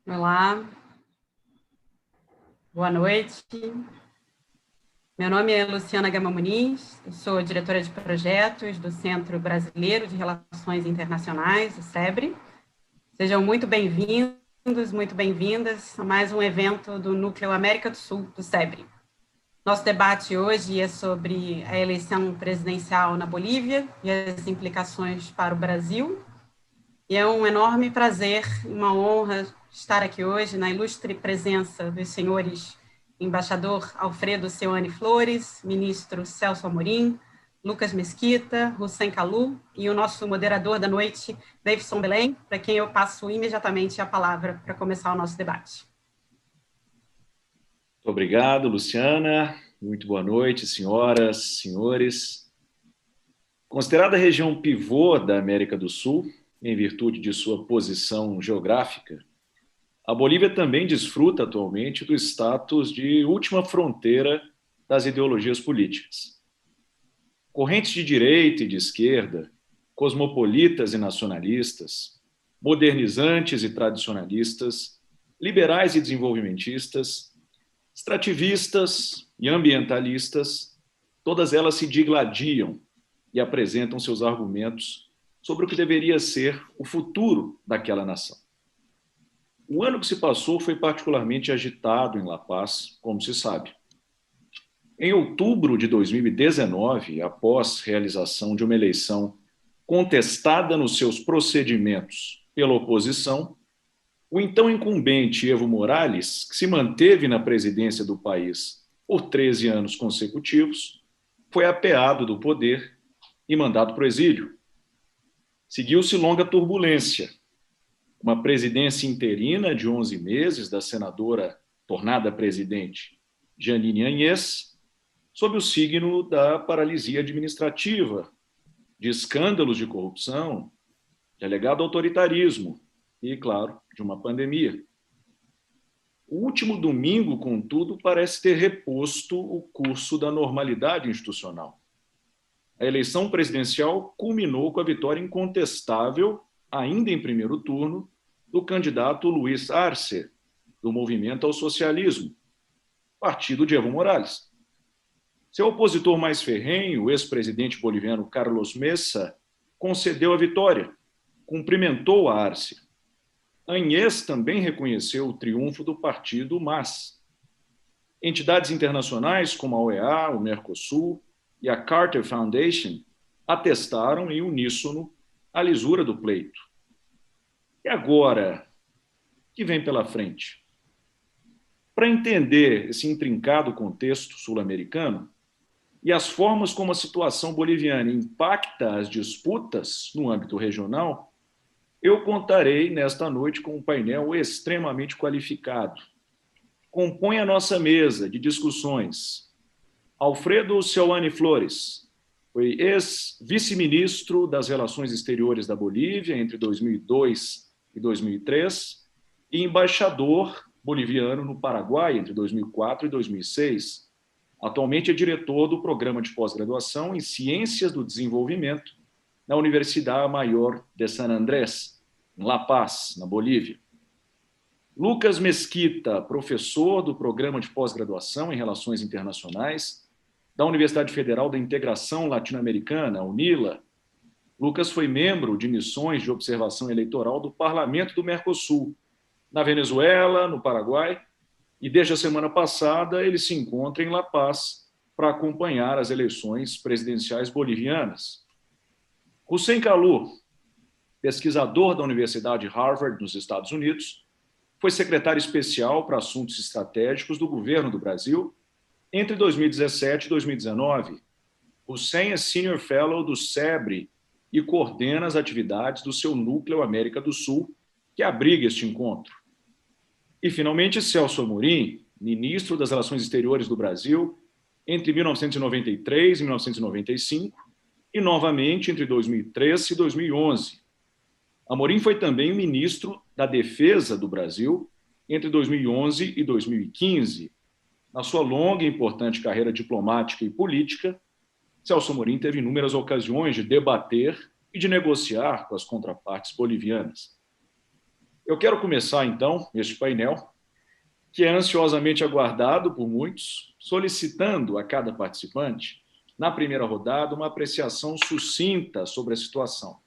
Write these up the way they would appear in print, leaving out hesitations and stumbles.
Olá, boa noite. Meu nome é Luciana Gama Muniz, eu sou diretora de projetos do Centro Brasileiro de Relações Internacionais, o SEBRE. Sejam muito bem-vindos, muito bem-vindas a mais um evento do Núcleo América do Sul, do SEBRE. Nosso debate hoje é sobre a eleição presidencial na Bolívia e as implicações para o Brasil. E é um enorme prazer, uma honra estar aqui hoje na ilustre presença dos senhores embaixador Alfredo Seoane Flores, ministro Celso Amorim, Lucas Mesquita, Hussein Kalu e o nosso moderador da noite, Davidson Belém, para quem eu passo imediatamente a palavra para começar o nosso debate. Muito obrigado, Luciana. Muito boa noite, senhoras, senhores. Considerada a região pivô da América do Sul, em virtude de sua posição geográfica, a Bolívia também desfruta atualmente do status de última fronteira das ideologias políticas. Correntes de direita e de esquerda, cosmopolitas e nacionalistas, modernizantes e tradicionalistas, liberais e desenvolvimentistas, extrativistas e ambientalistas, todas elas se digladiam e apresentam seus argumentos sobre o que deveria ser o futuro daquela nação. O ano que se passou foi particularmente agitado em La Paz, como se sabe. Em outubro de 2019, após realização de uma eleição contestada nos seus procedimentos pela oposição, o então incumbente Evo Morales, que se manteve na presidência do país por 13 anos consecutivos, foi apeado do poder e mandado para o exílio. Seguiu-se longa turbulência. Uma presidência interina de 11 meses da senadora tornada presidente Jeanine Áñez, sob o signo da paralisia administrativa, de escândalos de corrupção, de alegado autoritarismo e, claro, de uma pandemia. O último domingo, contudo, parece ter reposto o curso da normalidade institucional. A eleição presidencial culminou com a vitória incontestável, ainda em primeiro turno, do candidato Luiz Arce, do Movimento ao Socialismo, partido de Evo Morales. Seu opositor mais ferrenho, o ex-presidente boliviano Carlos Mesa, concedeu a vitória, cumprimentou a Arce. Áñez também reconheceu o triunfo do partido MAS. Entidades internacionais como a OEA, o Mercosul e a Carter Foundation atestaram em uníssono a lisura do pleito. E agora, o que vem pela frente? Para entender esse intrincado contexto sul-americano e as formas como a situação boliviana impacta as disputas no âmbito regional, eu contarei nesta noite com um painel extremamente qualificado. Compõe a nossa mesa de discussões Alfredo Seoane Flores, foi ex-vice-ministro das Relações Exteriores da Bolívia entre 2002 e 2003 e embaixador boliviano no Paraguai entre 2004 e 2006. Atualmente é diretor do Programa de Pós-Graduação em Ciências do Desenvolvimento na Universidade Maior de San Andrés, em La Paz, na Bolívia. Lucas Mesquita, professor do Programa de Pós-Graduação em Relações Internacionais da Universidade Federal da Integração Latino-Americana, UNILA. Lucas foi membro de missões de observação eleitoral do Parlamento do Mercosul, na Venezuela, no Paraguai, e desde a semana passada ele se encontra em La Paz para acompanhar as eleições presidenciais bolivianas. Hussein Kalu, pesquisador da Universidade Harvard, nos Estados Unidos, foi secretário especial para assuntos estratégicos do governo do Brasil entre 2017 e 2019. Hussein é Senior Fellow do SEBRE e coordena as atividades do seu Núcleo América do Sul, que abriga este encontro. E, finalmente, Celso Amorim, ministro das Relações Exteriores do Brasil entre 1993 e 1995 e, novamente, entre 2003 e 2011. Amorim foi também ministro da Defesa do Brasil entre 2011 e 2015. Na sua longa e importante carreira diplomática e política, Celso Amorim teve inúmeras ocasiões de debater e de negociar com as contrapartes bolivianas. Eu quero começar, então, este painel, que é ansiosamente aguardado por muitos, solicitando a cada participante, na primeira rodada, uma apreciação sucinta sobre a situação.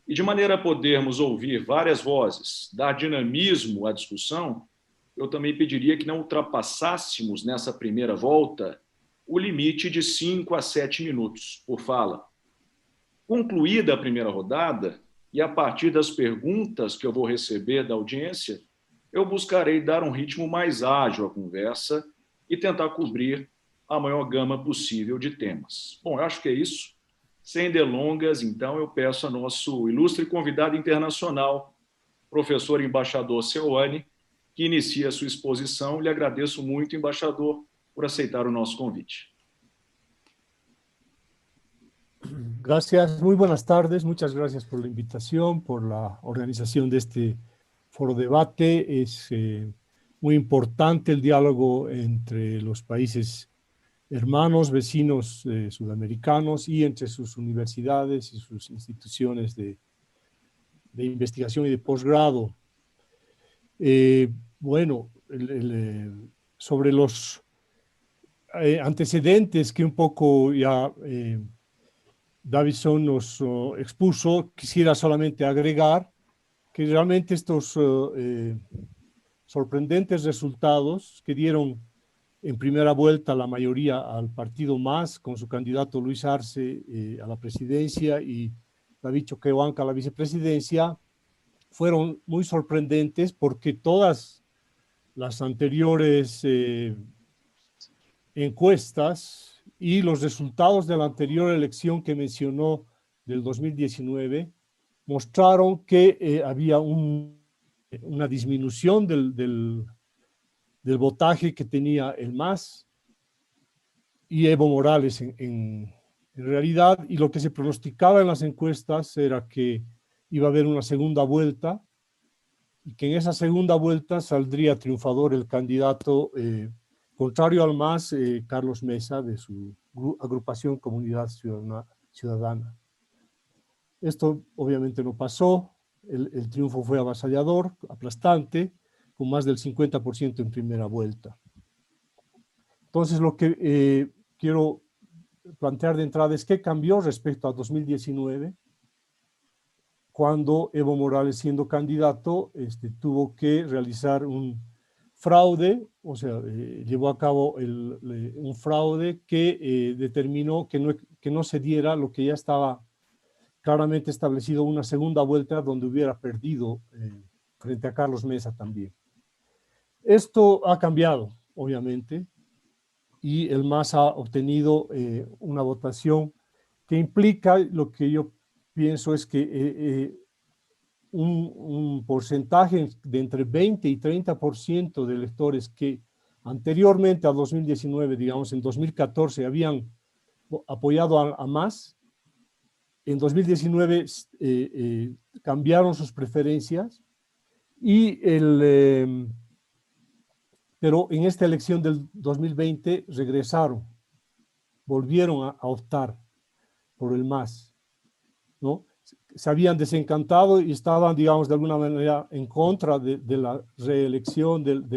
E de maneira a podermos ouvir várias vozes, dar dinamismo à discussão, eu também pediria que não ultrapassássemos nessa primeira volta o limite de 5 a 7 minutos por fala. Concluída a primeira rodada, e a partir das perguntas que eu vou receber da audiência, eu buscarei dar um ritmo mais ágil à conversa e tentar cobrir a maior gama possível de temas. Bom, eu acho que é isso. Sem delongas, então, eu peço a nosso ilustre convidado internacional, professor e embaixador Seoane, que inicia a sua exposição. Lhe agradeço muito, embaixador, por aceitar o nosso convite. Gracias, muy buenas tardes, muchas gracias por la invitación, por la organización de este foro debate. Es muy importante el diálogo entre los países hermanos, vecinos sudamericanos y entre sus universidades y sus instituciones de investigación y de posgrado. Bueno, sobre los antecedentes que un poco ya Davidson nos expuso, quisiera solamente agregar que realmente estos sorprendentes resultados que dieron en primera vuelta la mayoría al partido MAS, con su candidato Luis Arce a la presidencia y David Choquehuanca a la vicepresidencia, fueron muy sorprendentes porque todas las anteriores encuestas y los resultados de la anterior elección que mencionó del 2019 mostraron que había una disminución del votaje que tenía el MAS y Evo Morales en realidad, y lo que se pronosticaba en las encuestas era que iba a haber una segunda vuelta y que en esa segunda vuelta saldría triunfador el candidato contrario al MAS, Carlos Mesa, de su agrupación Comunidad Ciudadana. Esto obviamente no pasó, el triunfo fue avasallador, aplastante, con más del 50% en primera vuelta. Entonces lo que quiero plantear de entrada es qué cambió respecto a 2019, cuando Evo Morales, siendo candidato, tuvo que realizar un fraude, o sea, llevó a cabo un fraude que determinó que no se diera lo que ya estaba claramente establecido, una segunda vuelta donde hubiera perdido frente a Carlos Mesa también. Esto ha cambiado, obviamente, y el MAS ha obtenido una votación que implica, lo que yo pienso es que un porcentaje de entre 20 y 30% de electores que anteriormente a 2019, digamos en 2014, habían apoyado a MAS, en 2019 cambiaron sus preferencias y pero en esta elección del 2020 regresaron, volvieron a optar por el MAS, ¿no? Se habían desencantado y estaban, digamos, de alguna manera en contra de la reelección, del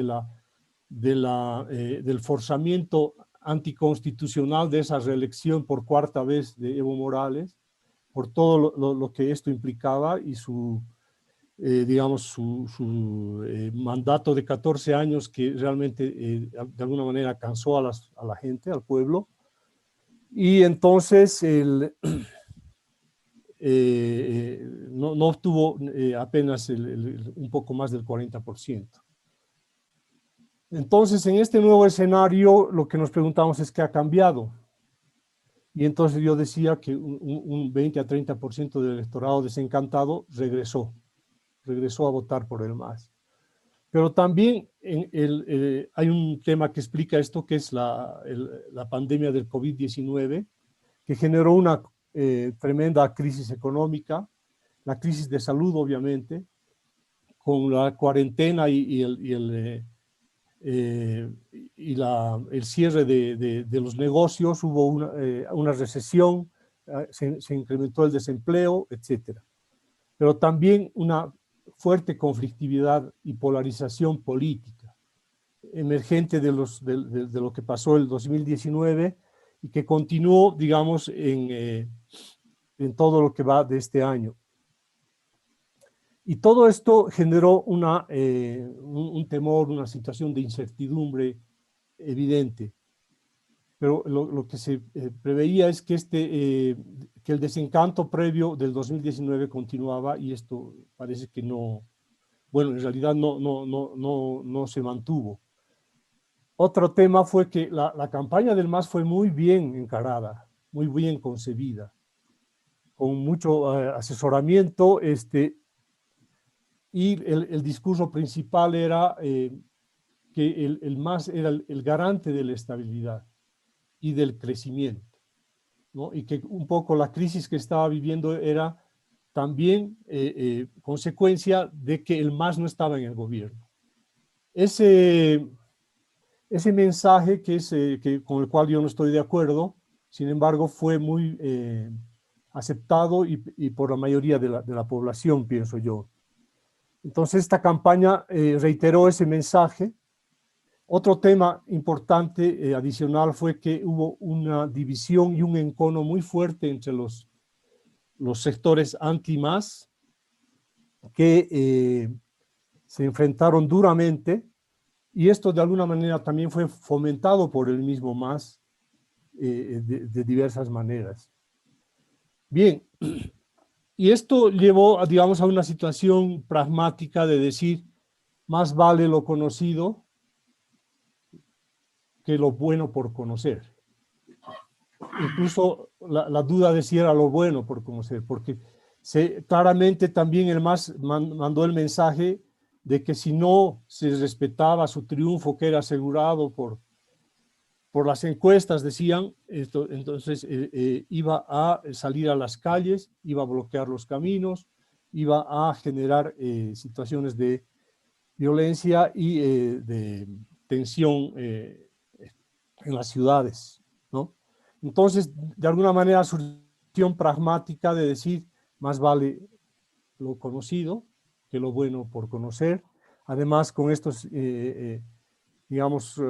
forzamiento anticonstitucional de esa reelección por cuarta vez de Evo Morales, por todo lo que esto implicaba y su mandato de 14 años que realmente de alguna manera cansó a la gente, al pueblo. Y entonces no obtuvo apenas un poco más del 40%. Entonces, en este nuevo escenario, lo que nos preguntamos es qué ha cambiado. Y entonces yo decía que un 20 a 30% del electorado desencantado regresó a votar por el MAS. Pero también hay un tema que explica esto, que es la pandemia del COVID-19, que generó una tremenda crisis económica, la crisis de salud, obviamente, con la cuarentena y el cierre de los negocios, hubo una recesión, se incrementó el desempleo, etc. Pero también una fuerte conflictividad y polarización política, emergente de lo que pasó el 2019 y que continuó, digamos, en todo lo que va de este año. Y todo esto generó un temor, una situación de incertidumbre evidente. Pero lo que se preveía es que, que el desencanto previo del 2019 continuaba y esto parece que no, bueno, en realidad no se mantuvo. Otro tema fue que la campaña del MAS fue muy bien encarada, muy bien concebida, con mucho asesoramiento, y el discurso principal era que el MAS era el garante de la estabilidad y del crecimiento, ¿no? Y que un poco la crisis que estaba viviendo era también consecuencia de que el MAS no estaba en el gobierno. Ese mensaje con el cual yo no estoy de acuerdo, sin embargo, fue muy aceptado y por la mayoría de la población, pienso yo. Entonces, esta campaña reiteró ese mensaje. Otro tema importante adicional fue que hubo una división y un encono muy fuerte entre los sectores anti-MAS que se enfrentaron duramente, y esto de alguna manera también fue fomentado por el mismo MAS de diversas maneras. Bien, y esto llevó, digamos, a una situación pragmática de decir, más vale lo conocido que lo bueno por conocer. Incluso la duda de si era lo bueno por conocer, porque claramente también el MAS mandó el mensaje de que si no se respetaba su triunfo, que era asegurado por las encuestas, decían, entonces iba a salir a las calles, iba a bloquear los caminos, iba a generar situaciones de violencia y de tensión en las ciudades, ¿no? Entonces, de alguna manera, surgió pragmática de decir, más vale lo conocido que lo bueno por conocer. Además, con estos, digamos,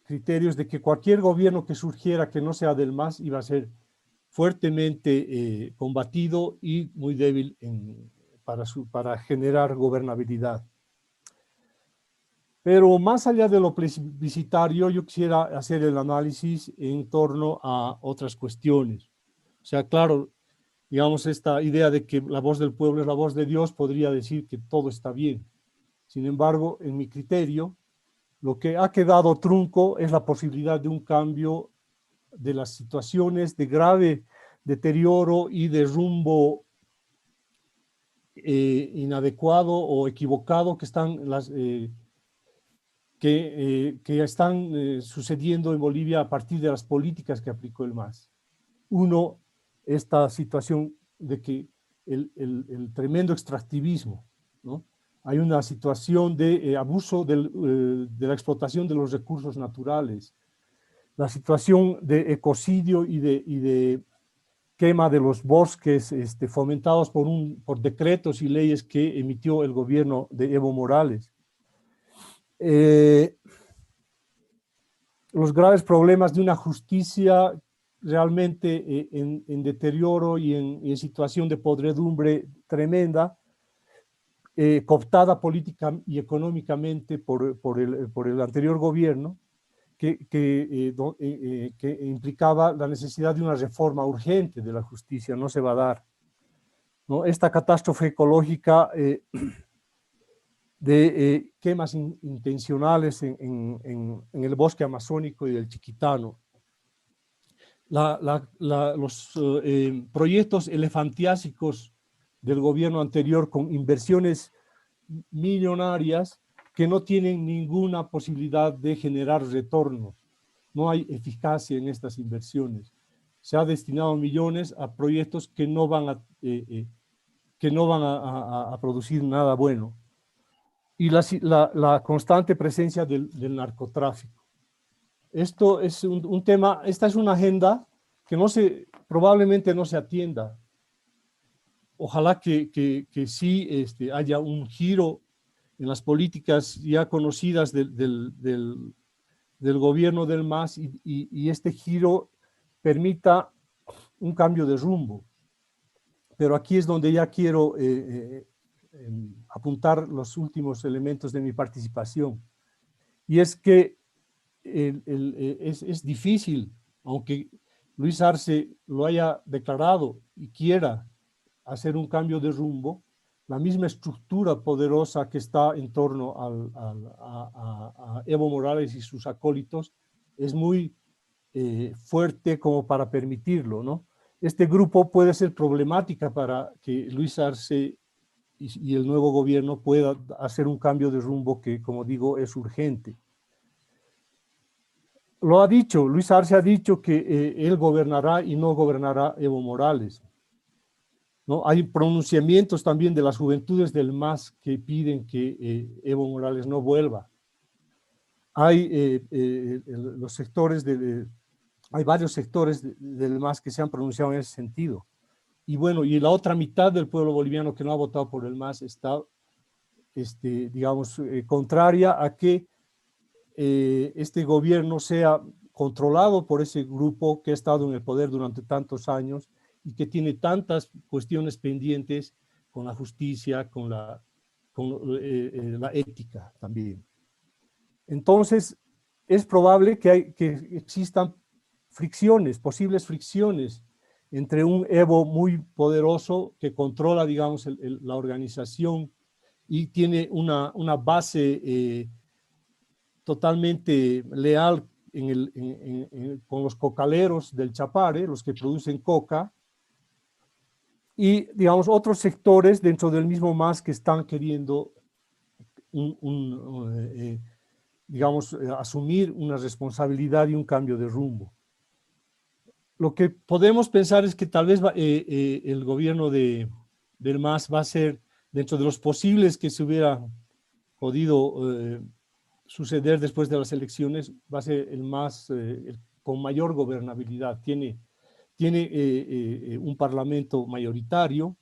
criterios de que cualquier gobierno que surgiera que no sea del MAS iba a ser fuertemente combatido y muy débil para generar gobernabilidad. Pero más allá de lo plebiscitario, yo quisiera hacer el análisis en torno a otras cuestiones. O sea, claro, digamos, esta idea de que la voz del pueblo es la voz de Dios podría decir que todo está bien. Sin embargo, en mi criterio, lo que ha quedado trunco es la posibilidad de un cambio de las situaciones de grave deterioro y de rumbo inadecuado o equivocado que están sucediendo en Bolivia a partir de las políticas que aplicó el MAS. Uno, esta situación de que el tremendo extractivismo, ¿no? Hay una situación de abuso de la explotación de los recursos naturales, la situación de ecocidio y de quema de los bosques fomentados por decretos y leyes que emitió el gobierno de Evo Morales. Los graves problemas de una justicia realmente en deterioro y en situación de podredumbre tremenda, cooptada política y económicamente por el anterior gobierno, que implicaba la necesidad de una reforma urgente de la justicia. No se va a dar, ¿no? Esta catástrofe ecológica de quemas intencionales en el bosque amazónico y del Chiquitano, los proyectos elefantiásicos del gobierno anterior con inversiones millonarias que no tienen ninguna posibilidad de generar retornos. No hay eficacia en estas inversiones. Se ha destinado millones a proyectos que no van a producir nada bueno. Y la constante presencia del narcotráfico. Esto es un tema, esta es una agenda que probablemente no se atienda. ojalá que sí haya un giro en las políticas ya conocidas del gobierno del MAS y este giro permita un cambio de rumbo. Pero aquí es donde ya quiero apuntar los últimos elementos de mi participación. Y es que es difícil, aunque Luis Arce lo haya declarado y quiera hacer un cambio de rumbo, la misma estructura poderosa que está en torno a Evo Morales y sus acólitos es muy fuerte como para permitirlo, ¿no? Este grupo puede ser problemática para que Luis Arce y el nuevo gobierno pueda hacer un cambio de rumbo que, como digo, es urgente. Lo ha dicho, Luis Arce ha dicho que él gobernará y no gobernará Evo Morales, ¿no? Hay pronunciamientos también de las juventudes del MAS que piden que Evo Morales no vuelva. Hay los sectores hay varios sectores del MAS que se han pronunciado en ese sentido. Y bueno, y la otra mitad del pueblo boliviano que no ha votado por el MAS está, digamos, contraria a que este gobierno sea controlado por ese grupo que ha estado en el poder durante tantos años y que tiene tantas cuestiones pendientes con la justicia, con la ética también. Entonces, es probable que existan fricciones, posibles fricciones entre un Evo muy poderoso que controla, digamos, la organización y tiene una base totalmente leal con los cocaleros del Chapare, los que producen coca, y, digamos, otros sectores dentro del mismo MAS que están queriendo digamos, asumir una responsabilidad y un cambio de rumbo. Lo que podemos pensar es que tal vez el gobierno del MAS va a ser, dentro de los posibles que se hubiera podido suceder después de las elecciones, va a ser el MAS con mayor gobernabilidad. Tiene un parlamento mayoritario,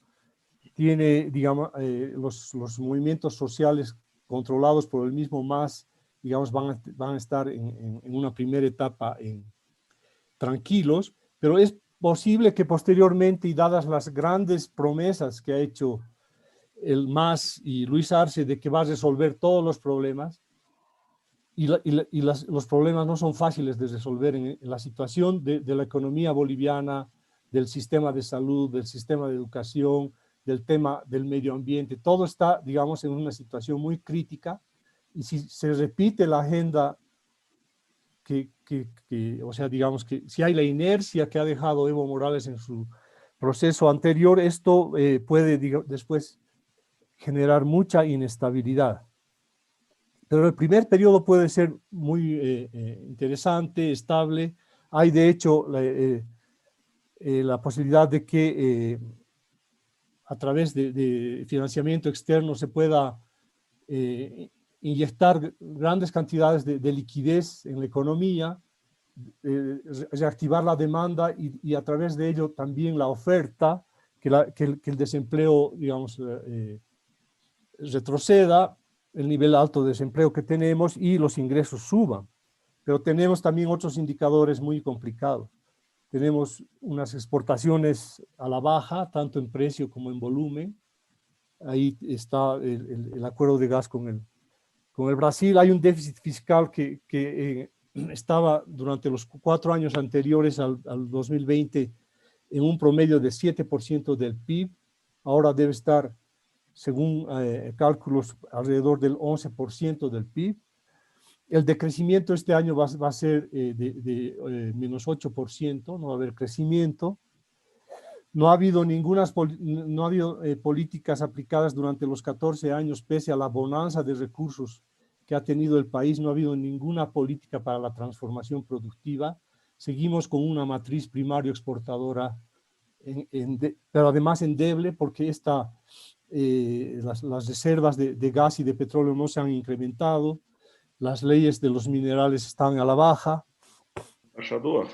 tiene, digamos, los movimientos sociales controlados por el mismo MAS, digamos, van a estar en una primera etapa tranquilos, pero es posible que posteriormente, y dadas las grandes promesas que ha hecho el MAS y Luis Arce de que va a resolver todos los problemas, los problemas no son fáciles de resolver en la situación de la economía boliviana, del sistema de salud, del sistema de educación, del tema del medio ambiente. Todo está, digamos, en una situación muy crítica, y si se repite la agenda o sea, digamos que si hay la inercia que ha dejado Evo Morales en su proceso anterior, esto puede después generar mucha inestabilidad. Pero el primer periodo puede ser muy interesante, estable. Hay, de hecho, la posibilidad de que a través de financiamiento externo se pueda inyectar grandes cantidades de liquidez en la economía, reactivar la demanda y a través de ello también la oferta, que el desempleo, digamos, retroceda, el nivel alto de desempleo que tenemos y los ingresos suban. Pero tenemos también otros indicadores muy complicados. Tenemos unas exportaciones a la baja, tanto en precio como en volumen. Ahí está el acuerdo de gas con el Brasil. Hay un déficit fiscal que estaba durante los 4 años anteriores al 2020 en un promedio de 7% del PIB. Ahora debe estar, según cálculos, alrededor del 11% del PIB. El decrecimiento este año va a ser de menos 8%, no va a haber crecimiento. No ha habido políticas aplicadas durante los 14 años, pese a la bonanza de recursos que ha tenido el país. No ha habido ninguna política para la transformación productiva. Seguimos con una matriz primario exportadora, pero además endeble, porque las reservas de gas y de petróleo no se han incrementado. Las leyes de los minerales están a la baja. Embaixador,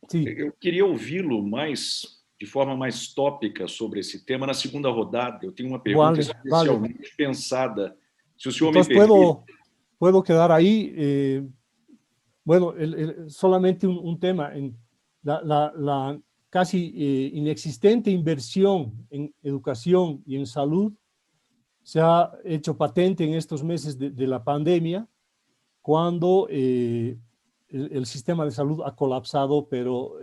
Sí. eu queria ouvi-lo mais de forma mais tópica sobre esse tema na segunda rodada. Eu tenho uma pergunta especialmente pensada. Se o senhor me permite... Puedo quedar ahí. Bueno, solamente un tema. La casi inexistente inversión en educación y en salud se ha hecho patente en estos meses de la pandemia, cuando el sistema de salud ha colapsado, pero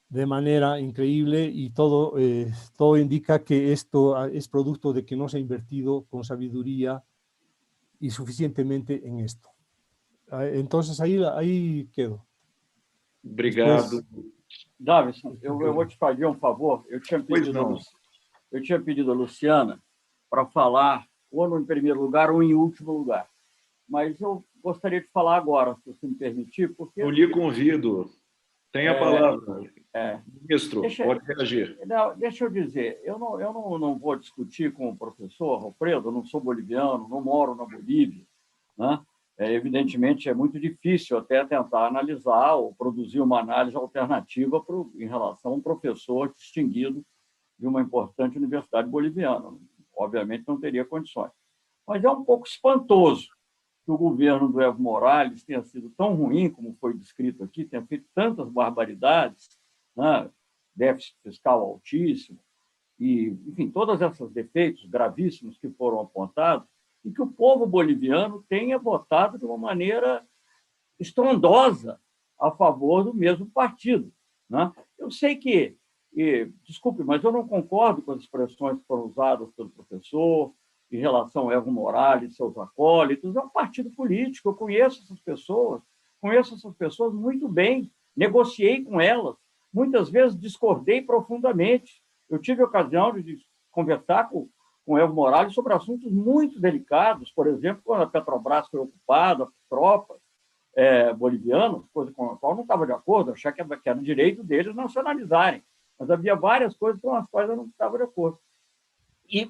de manera increíble, y todo indica que esto es producto de que no se ha invertido con sabiduría y suficientemente en esto. Entonces ahí quedo. Obrigado. Davidson, eu vou te pedir um favor. Eu tinha pedido a Luciana para falar ou em primeiro lugar ou em último lugar. Mas eu gostaria de falar agora, se você me permitir, porque... Eu lhe convido. Tem a palavra. Ministro, pode reagir. Não, deixa eu dizer, eu não vou discutir com o professor Alfredo, eu não sou boliviano, não moro na Bolívia, né? Evidentemente, é muito difícil até tentar analisar ou produzir uma análise alternativa em relação a um professor distinguido de uma importante universidade boliviana. Obviamente, não teria condições. Mas é um pouco espantoso que o governo do Evo Morales tenha sido tão ruim, como foi descrito aqui, tenha feito tantas barbaridades, né? Déficit fiscal altíssimo, e, enfim, todos esses defeitos gravíssimos que foram apontados, e que o povo boliviano tenha votado de uma maneira estrondosa a favor do mesmo partido, né? Eu sei que, desculpe, mas eu não concordo com as expressões que foram usadas pelo professor em relação ao Evo Morales e seus acólitos. É um partido político, eu conheço essas pessoas muito bem, negociei com elas, muitas vezes discordei profundamente. Eu tive a ocasião de conversar com o Evo Morales sobre assuntos muito delicados, por exemplo, quando a Petrobras foi ocupada por tropas bolivianas, coisa com a qual eu não estava de acordo, achar que era direito deles nacionalizarem, mas havia várias coisas com as quais eu não estava de acordo.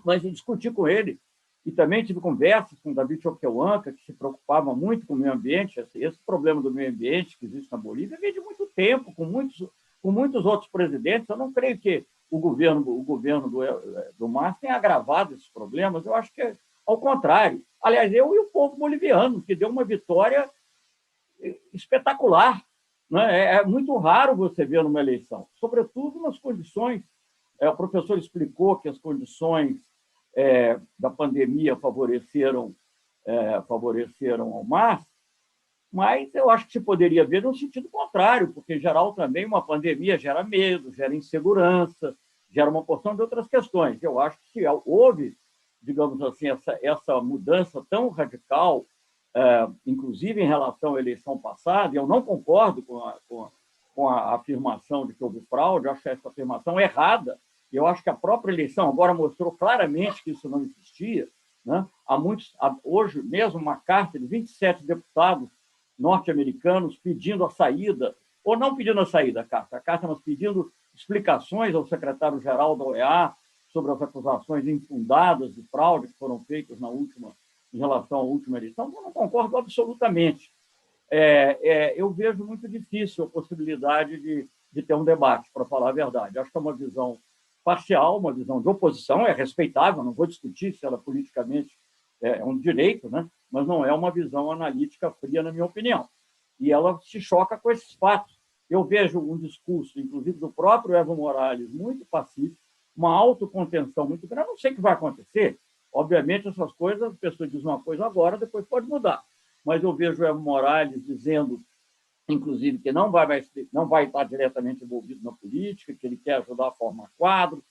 Mas eu discuti com ele, e também tive conversas com o David Choquehuanca, que se preocupava muito com o meio ambiente. Esse problema do meio ambiente que existe na Bolívia vem de muito tempo, com muitos outros presidentes. Eu não creio que o governo do Márcio tenha agravado esses problemas. Eu acho que é ao contrário. Aliás, eu e o povo boliviano, que deu uma vitória espetacular, né? É muito raro você ver numa eleição, sobretudo nas condições. O professor explicou que as condições da pandemia favoreceram ao Márcio, mas eu acho que se poderia ver no sentido contrário, porque, em geral, também uma pandemia gera medo, gera insegurança, gera uma porção de outras questões. Eu acho que se houve, digamos assim, essa mudança tão radical, inclusive em relação à eleição passada, e eu não concordo com a afirmação de que houve fraude, eu acho essa afirmação errada. Eu acho que a própria eleição agora mostrou claramente que isso não existia, né? Hoje mesmo, uma carta de 27 deputados norte-americanos pedindo a saída, ou não pedindo a saída a carta, mas pedindo explicações ao secretário-geral da OEA sobre as acusações infundadas de fraude que foram feitas em relação à última eleição. Eu não concordo absolutamente. Eu vejo muito difícil a possibilidade de ter um debate, para falar a verdade. Acho que é uma visão parcial, uma visão de oposição, é respeitável, não vou discutir se ela politicamente é um direito, né? Mas não é uma visão analítica fria, na minha opinião. E ela se choca com esses fatos. Eu vejo um discurso, inclusive do próprio Evo Morales, muito pacífico, uma autocontenção muito grande. Eu não sei o que vai acontecer. Obviamente, essas coisas, a pessoa diz uma coisa agora, depois pode mudar. Mas eu vejo o Evo Morales dizendo, inclusive, que não vai estar diretamente envolvido na política, que ele quer ajudar a formar quadro.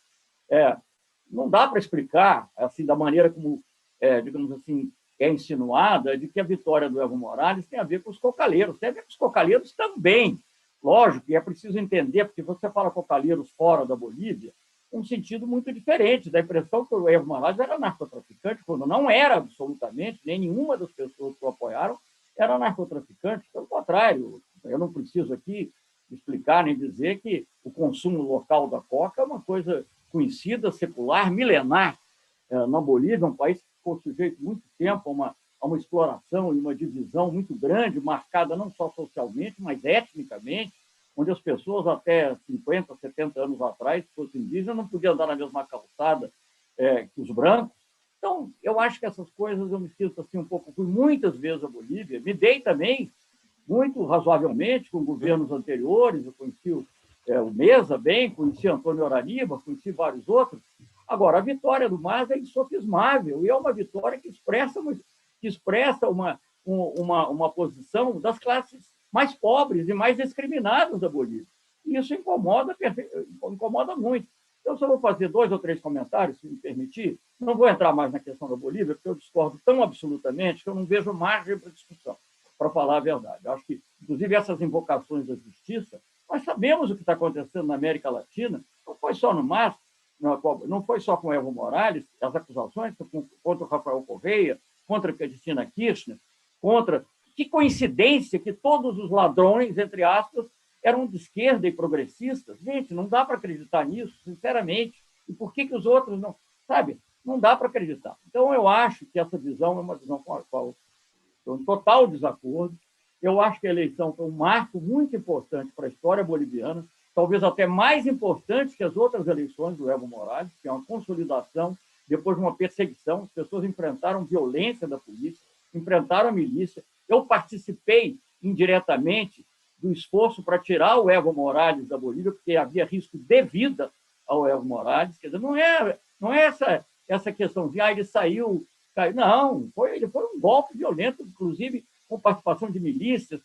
Não dá para explicar, assim, da maneira como, digamos assim, é insinuada, de que a vitória do Evo Morales tem a ver com os cocalheiros. Tem a ver com os cocalheiros também. Lógico, e é preciso entender, porque você fala cocalheiros fora da Bolívia, um sentido muito diferente, da impressão que o Evo Morales era narcotraficante, quando não era absolutamente, nem nenhuma das pessoas que o apoiaram era narcotraficante. Pelo contrário, eu não preciso aqui explicar nem dizer que o consumo local da coca é uma coisa conhecida, secular, milenar. Na Bolívia, um país que ficou sujeito muito tempo a uma exploração e uma divisão muito grande, marcada não só socialmente, mas etnicamente. onde as pessoas até 50, 70 anos atrás, se fossem indígenas, não podiam andar na mesma calçada que os brancos. Então, eu acho que essas coisas eu me sinto assim um pouco. Fui muitas vezes à Bolívia, me dei também muito razoavelmente com governos anteriores, eu conheci o Mesa bem, conheci Antônio Arariba, conheci vários outros. Agora, a vitória do MAS é insofismável, e é uma vitória que expressa uma posição das classes mais pobres e mais discriminadas da Bolívia. E isso incomoda muito. Eu só vou fazer 2 ou 3 comentários, se me permitir. Não vou entrar mais na questão da Bolívia, porque eu discordo tão absolutamente que eu não vejo margem para discussão, para falar a verdade. Eu acho que, inclusive, essas invocações da justiça, nós sabemos o que está acontecendo na América Latina, não foi só no MAS, não foi só com Evo Morales, as acusações contra o Rafael Correia, contra a Cristina Kirchner, contra... Que coincidência que todos os ladrões, entre aspas, eram de esquerda e progressistas. Gente, não dá para acreditar nisso, sinceramente. E por que os outros não... Sabe? Não dá para acreditar. Então, eu acho que essa visão é uma visão com a qual estou em total desacordo. Eu acho que a eleição foi um marco muito importante para a história boliviana, talvez até mais importante que as outras eleições do Evo Morales, que é uma consolidação depois de uma perseguição. As pessoas enfrentaram violência da polícia, enfrentaram a milícia. Eu participei indiretamente do esforço para tirar o Evo Morales da Bolívia, porque havia risco de vida ao Evo Morales. Quer dizer, não é essa questão de ele saiu. Não, ele foi um golpe violento, inclusive com participação de milícias,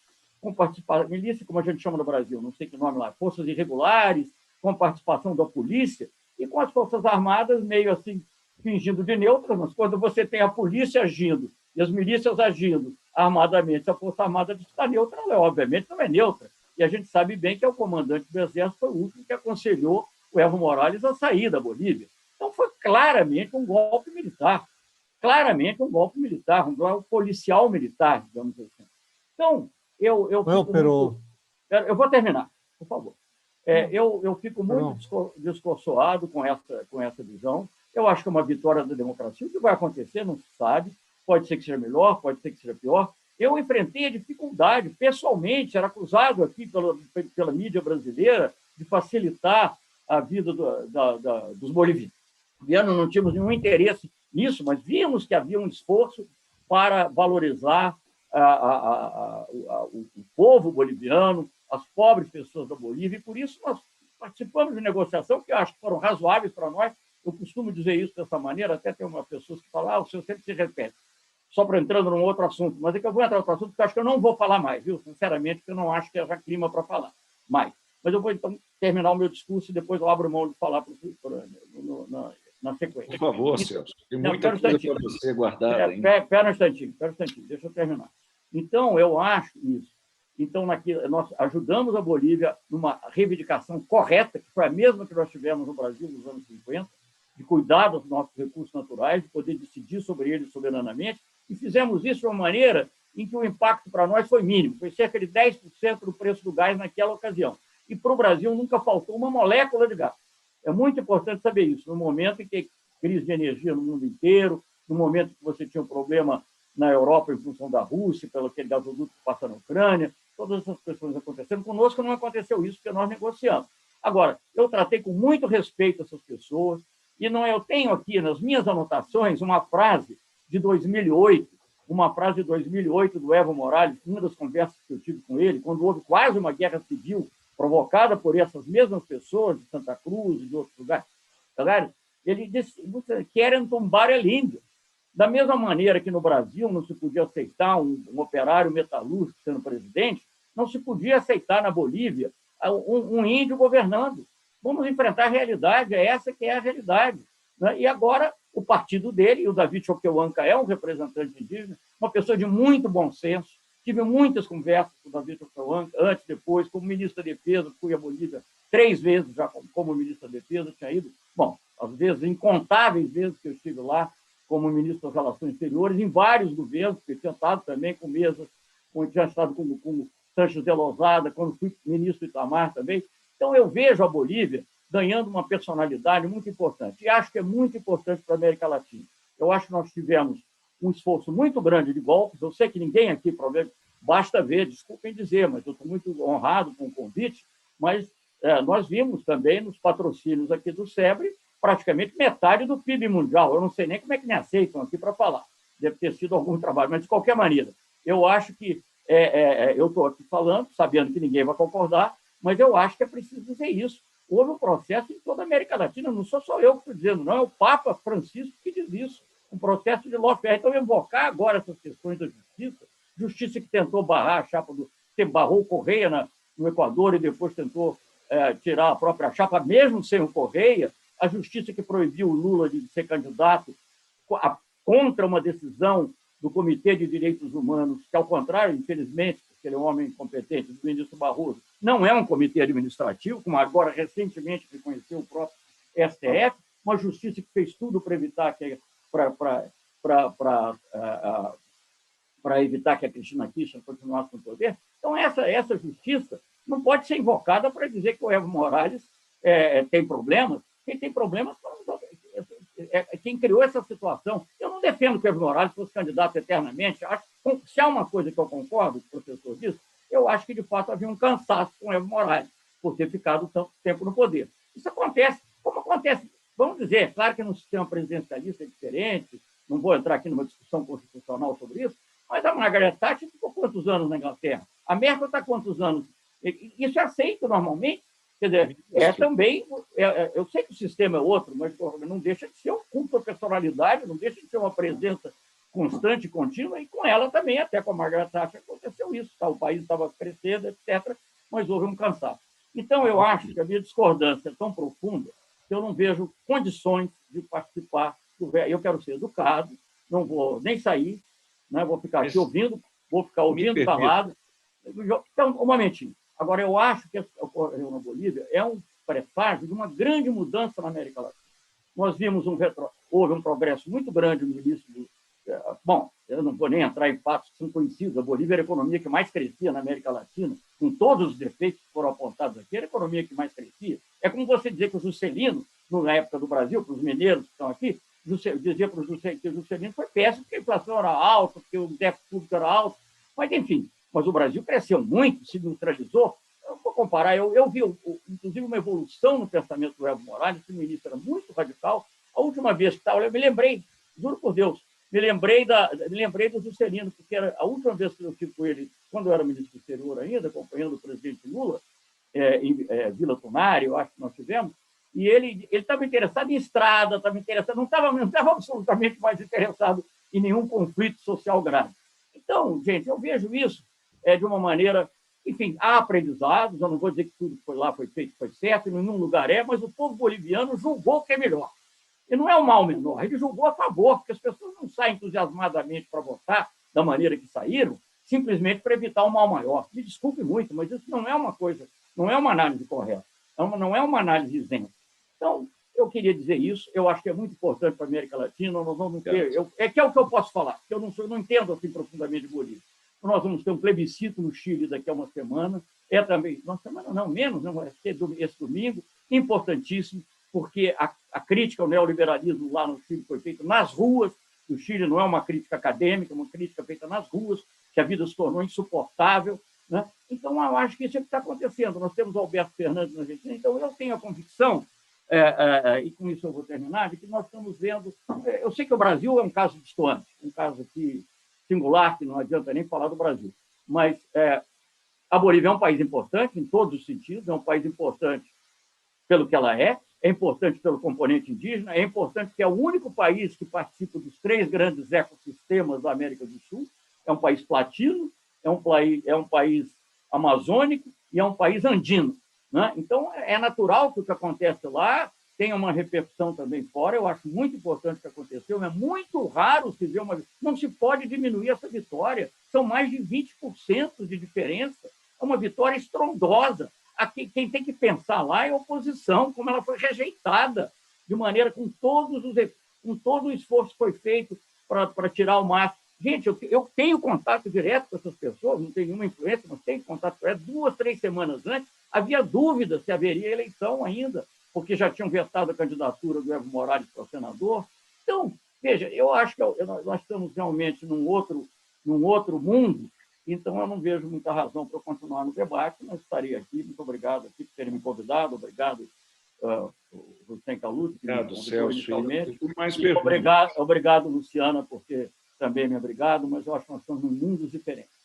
milícia, como a gente chama no Brasil, não sei que nome lá, forças irregulares, com participação da polícia e com as Forças Armadas meio assim, fingindo de neutras, mas quando você tem a polícia agindo e as milícias agindo armadamente, a Força Armada está neutra, ela obviamente não é neutra. E a gente sabe bem que o comandante do Exército foi o último que aconselhou o Evo Morales a sair da Bolívia. Então, foi claramente um golpe militar. Claramente um golpe militar, um golpe policial militar, digamos assim. Então, eu vou terminar, por favor. Eu fico muito desconsolado com essa visão. Eu acho que é uma vitória da democracia. O que vai acontecer não se sabe. Pode ser que seja melhor, pode ser que seja pior. Eu enfrentei a dificuldade, pessoalmente, era acusado aqui pela mídia brasileira de facilitar a vida dos bolivianos. Não tínhamos nenhum interesse nisso, mas vimos que havia um esforço para valorizar o povo boliviano, as pobres pessoas da Bolívia, e por isso nós participamos de negociação que eu acho que foram razoáveis para nós. Eu costumo dizer isso dessa maneira, até tem uma pessoa que fala, o senhor sempre se repete, só para entrando num outro assunto, mas é que eu vou entrar em outro assunto porque eu acho que eu não vou falar mais, viu? Sinceramente, porque eu não acho que haja clima para falar mais. Mas eu vou, então, terminar o meu discurso e depois eu abro mão de falar na sequência. Por favor, Celso. Tem muita coisa para você guardada. Espera um instantinho, deixa eu terminar. Então, eu acho isso. Então, nós ajudamos a Bolívia numa reivindicação correta, que foi a mesma que nós tivemos no Brasil nos anos 50, de cuidar dos nossos recursos naturais, de poder decidir sobre eles soberanamente, e fizemos isso de uma maneira em que o impacto para nós foi mínimo, foi cerca de 10% do preço do gás naquela ocasião. E para o Brasil nunca faltou uma molécula de gás. É muito importante saber isso, no momento em que crise de energia no mundo inteiro, no momento que você tinha um problema na Europa em função da Rússia, pelo aquele gasoduto que passa na Ucrânia, todas essas questões acontecendo. Conosco não aconteceu isso, porque nós negociamos. Agora, eu tratei com muito respeito essas pessoas, e eu tenho aqui nas minhas anotações uma frase de 2008, do Evo Morales, uma das conversas que eu tive com ele, quando houve quase uma guerra civil provocada por essas mesmas pessoas de Santa Cruz e de outros lugares. Ele disse, querem tumbar el índio. Da mesma maneira que no Brasil não se podia aceitar um operário metalúrgico sendo presidente, não se podia aceitar na Bolívia um índio governando. Vamos enfrentar a realidade, essa que é a realidade. Né? E agora o partido dele, o David Choquehuanca é um representante indígena, uma pessoa de muito bom senso. Tive muitas conversas com o David Choquehuanca, antes, depois, como ministro da Defesa, fui à Bolívia 3 vezes já como ministro da Defesa, tinha ido, às vezes, incontáveis vezes que eu estive lá, como ministro das Relações Exteriores, em vários governos, porque tinha estado também com mesas, tinha estado com Sanches de Lozada, quando fui ministro do Itamar também. Então, eu vejo a Bolívia ganhando uma personalidade muito importante. E acho que é muito importante para a América Latina. Eu acho que nós tivemos um esforço muito grande de golpes. Eu sei que ninguém aqui, basta ver, desculpem dizer, mas eu estou muito honrado com o convite. mas nós vimos também nos patrocínios aqui do SEBRE praticamente metade do PIB mundial. Eu não sei nem como é que me aceitam aqui para falar. Deve ter sido algum trabalho, mas de qualquer maneira, eu acho que eu estou aqui falando, sabendo que ninguém vai concordar, mas eu acho que é preciso dizer isso. Houve um processo em toda a América Latina, não sou só eu que estou dizendo, não, é o Papa Francisco que diz isso, um processo de lawfare. Então, invocar agora essas questões da justiça que tentou barrar a chapa que barrou o Correia no Equador e depois tentou tirar a própria chapa, mesmo sem o Correia, a justiça que proibiu o Lula de ser candidato contra uma decisão do Comitê de Direitos Humanos, que, ao contrário, infelizmente, porque ele é um homem incompetente, do ministro Barroso, não é um comitê administrativo, como agora recentemente reconheceu o próprio STF, uma justiça que fez tudo para evitar que a Cristina Kirchner continuasse no poder. Então, essa justiça não pode ser invocada para dizer que o Evo Morales tem problemas. Quem tem problemas quem criou essa situação. Eu não defendo que o Evo Morales fosse candidato eternamente. Se há uma coisa que eu concordo, o professor disse, eu acho que, de fato, havia um cansaço com o Evo Morales por ter ficado tanto tempo no poder. Isso acontece, como acontece, vamos dizer, claro que no sistema presidencialista é diferente, não vou entrar aqui numa discussão constitucional sobre isso, mas a Margaret Thatcher ficou quantos anos na Inglaterra? A Merkel está quantos anos? Isso é aceito normalmente. Quer dizer, também... eu sei que o sistema é outro, mas não deixa de ser um culto à personalidade, não deixa de ser uma presença constante e contínua, e com ela também, até com a Margaret Thatcher, aconteceu isso. Tá? O país estava crescendo, etc., mas houve um cansaço. Então, eu acho que a minha discordância é tão profunda que eu não vejo condições de participar do governo. Eu quero ser educado, não vou nem sair, né? Vou ficar aqui ouvindo, calado. Então, um momentinho. Agora, eu acho que o que ocorreu na Bolívia é um prefácio de uma grande mudança na América Latina. Nós vimos houve um progresso muito grande no início bom, eu não vou nem entrar em fatos que são conhecidos. A Bolívia era a economia que mais crescia na América Latina, com todos os defeitos que foram apontados aqui, era a economia que mais crescia. É como você dizer que o Juscelino, na época do Brasil, para os mineiros que estão aqui, dizia para o Juscelino que o Juscelino foi péssimo, porque a inflação era alta, porque o déficit público era alto, mas, enfim, mas o Brasil cresceu muito, se industrializou. Eu vou comparar, eu vi, inclusive, uma evolução no pensamento do Evo Morales, que no início era muito radical. A última vez que estava, eu me lembrei, juro por Deus, me lembrei do Juscelino, porque era a última vez que eu estive com ele, quando eu era ministro do Exterior ainda, acompanhando o presidente Lula, em Vila Tunari, eu acho que nós tivemos, e ele estava interessado em estrada, não estava absolutamente mais interessado em nenhum conflito social grave. Então, gente, eu vejo isso de uma maneira... Enfim, há aprendizados, eu não vou dizer que tudo que foi lá foi feito, foi certo, em nenhum lugar mas o povo boliviano julgou o que é melhor. E não é um mal menor, ele julgou a favor, porque as pessoas não saem entusiasmadamente para votar da maneira que saíram, simplesmente para evitar um mal maior. Me desculpe muito, mas isso não é uma coisa, não é uma análise correta, não é uma análise isenta. Então, eu queria dizer isso, eu acho que é muito importante para a América Latina, nós vamos ter... que é o que eu posso falar, porque eu não entendo assim profundamente de Bolívia. Nós vamos ter um plebiscito no Chile daqui a uma semana, vai ser esse domingo, importantíssimo, porque a crítica ao neoliberalismo lá no Chile foi feita nas ruas. O Chile não é uma crítica acadêmica, é uma crítica feita nas ruas, que a vida se tornou insuportável. Né? Então, eu acho que isso é o que está acontecendo. Nós temos o Alberto Fernandes na Argentina, então eu tenho a convicção, e com isso eu vou terminar, de que nós estamos vendo... Eu sei que o Brasil é um caso distante, um caso aqui singular, que não adianta nem falar do Brasil, mas a Bolívia é um país importante em todos os sentidos, é um país importante pelo que ela é importante pelo componente indígena, é importante porque é o único país que participa dos 3 grandes ecossistemas da América do Sul, é um país platino, é um país amazônico e é um país andino. Né? Então, é natural que o que acontece lá tenha uma repercussão também fora. Eu acho muito importante o que aconteceu. É muito raro se ver uma... Não se pode diminuir essa vitória. São mais de 20% de diferença. É uma vitória estrondosa. Aqui, quem tem que pensar lá é a oposição, como ela foi rejeitada, de maneira com todo o esforço que foi feito para tirar o máximo. Gente, eu tenho contato direto com essas pessoas, não tenho nenhuma influência, mas tenho contato direto. 2, 3 semanas antes, havia dúvida se haveria eleição ainda, porque já tinham vetado a candidatura do Evo Morales para senador. Então, veja, eu acho que nós estamos realmente num outro mundo Então, eu não vejo muita razão para eu continuar no debate, mas estarei aqui. Muito obrigado aqui por terem me convidado. Obrigado, Hussein Khalud, que obrigado, me convidou Celso. inicialmente. Obrigado, obrigado, Luciana, por ter também me obrigado, mas eu acho que nós estamos em mundos diferentes.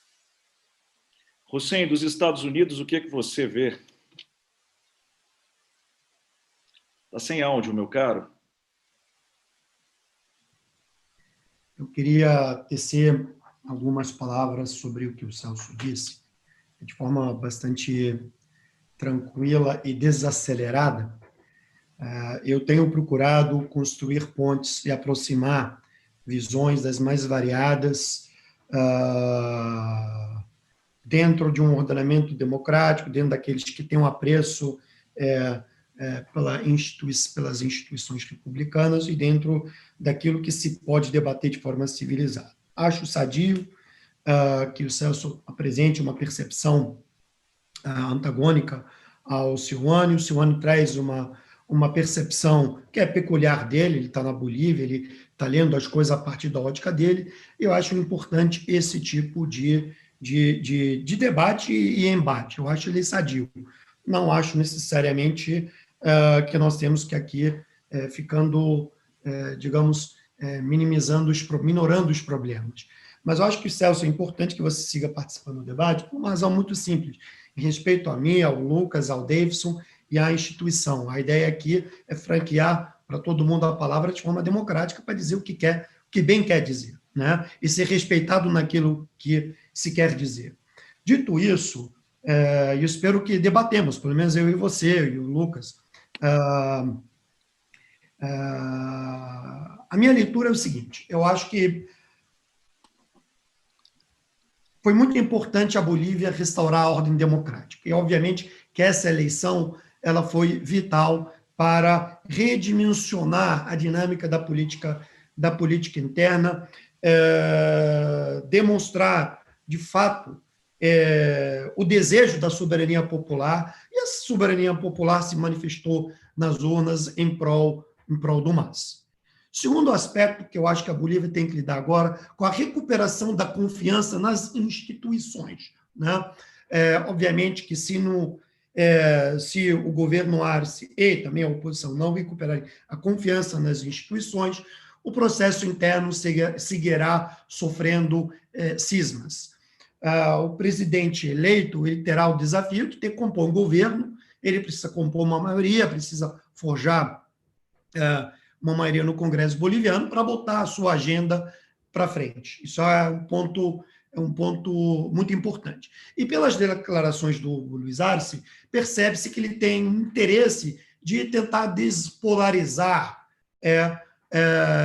Hussein, dos Estados Unidos, o que é que você vê? Está sem áudio, meu caro. Eu queria tecer algumas palavras sobre o que o Celso disse, de forma bastante tranquila e desacelerada. Eu tenho procurado construir pontes e aproximar visões das mais variadas dentro de um ordenamento democrático, dentro daqueles que têm um apreço pelas instituições republicanas e dentro daquilo que se pode debater de forma civilizada. Acho sadio que o Celso apresente uma percepção antagônica ao Silvânio. O Silvânio traz uma percepção que é peculiar dele, ele está na Bolívia, ele está lendo as coisas a partir da ótica dele. Eu acho importante esse tipo de debate e embate. Eu acho ele sadio. Não acho necessariamente que nós temos que aqui ficando, digamos, minorando os problemas. Mas eu acho que, Celso, é importante que você siga participando do debate por uma razão muito simples, em respeito a mim, ao Lucas, ao Davidson e à instituição. A ideia aqui é franquear para todo mundo a palavra de forma democrática para dizer o que quer, o que bem quer dizer, né? E ser respeitado naquilo que se quer dizer. Dito isso, eu espero que debatemos, pelo menos eu e você e o Lucas. A minha leitura é o seguinte: eu acho que foi muito importante a Bolívia restaurar a ordem democrática. E, obviamente, que essa eleição ela foi vital para redimensionar a dinâmica da política interna, demonstrar, de fato, o desejo da soberania popular, e a soberania popular se manifestou nas urnas em prol do MAS. Segundo aspecto que eu acho que a Bolívia tem que lidar agora, com a recuperação da confiança nas instituições, né? Obviamente que se o governo Arce e também a oposição não recuperarem a confiança nas instituições, o processo interno seguirá sofrendo cismas. O presidente eleito ele terá o desafio de ter que compor um governo, ele precisa compor uma maioria, precisa forjar uma maioria no Congresso boliviano para botar a sua agenda para frente. Isso é um ponto muito importante. E pelas declarações do Luiz Arce, percebe-se que ele tem interesse de tentar despolarizar,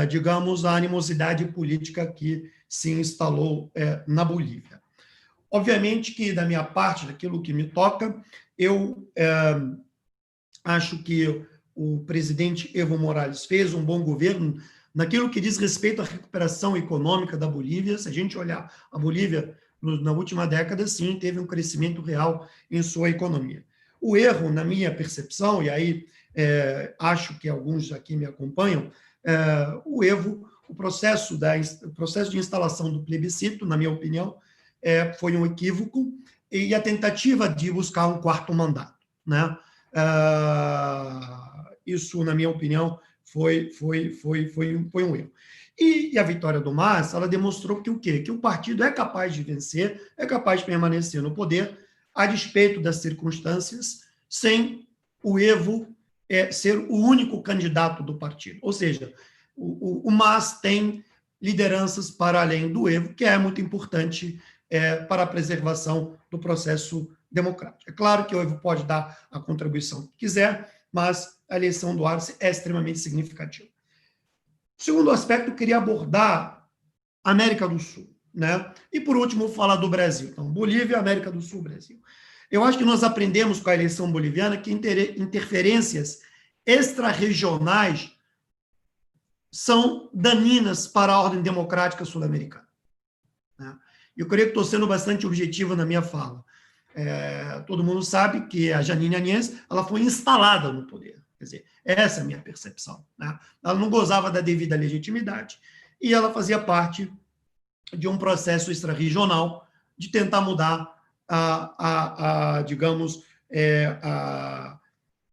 digamos, a animosidade política que se instalou na Bolívia. Obviamente que, da minha parte, daquilo que me toca, eu acho que o presidente Evo Morales fez um bom governo naquilo que diz respeito à recuperação econômica da Bolívia. Se a gente olhar a Bolívia na última década, sim, teve um crescimento real em sua economia. O erro, na minha percepção, e aí acho que alguns aqui me acompanham, o processo de instalação do plebiscito, na minha opinião, foi um equívoco, e a tentativa de buscar um quarto mandato, né? Isso, na minha opinião, foi um erro. E a vitória do MAS, ela demonstrou que o quê? Que o partido é capaz de vencer, é capaz de permanecer no poder, a despeito das circunstâncias, sem o Evo ser o único candidato do partido. Ou seja, o MAS tem lideranças para além do Evo, que é muito importante para a preservação do processo democrático. É claro que o Evo pode dar a contribuição que quiser, mas a eleição do Arce é extremamente significativa. Segundo aspecto, eu queria abordar a América do Sul, né? E, por último, falar do Brasil. Então, Bolívia, América do Sul, Brasil. Eu acho que nós aprendemos com a eleição boliviana que interferências extra-regionais são daninas para a ordem democrática sul-americana, né? Eu creio que estou sendo bastante objetivo na minha fala. Todo mundo sabe que a Jeanine Áñez ela foi instalada no poder. Quer dizer, essa é a minha percepção, né? Ela não gozava da devida legitimidade e ela fazia parte de um processo extra-regional de tentar mudar digamos,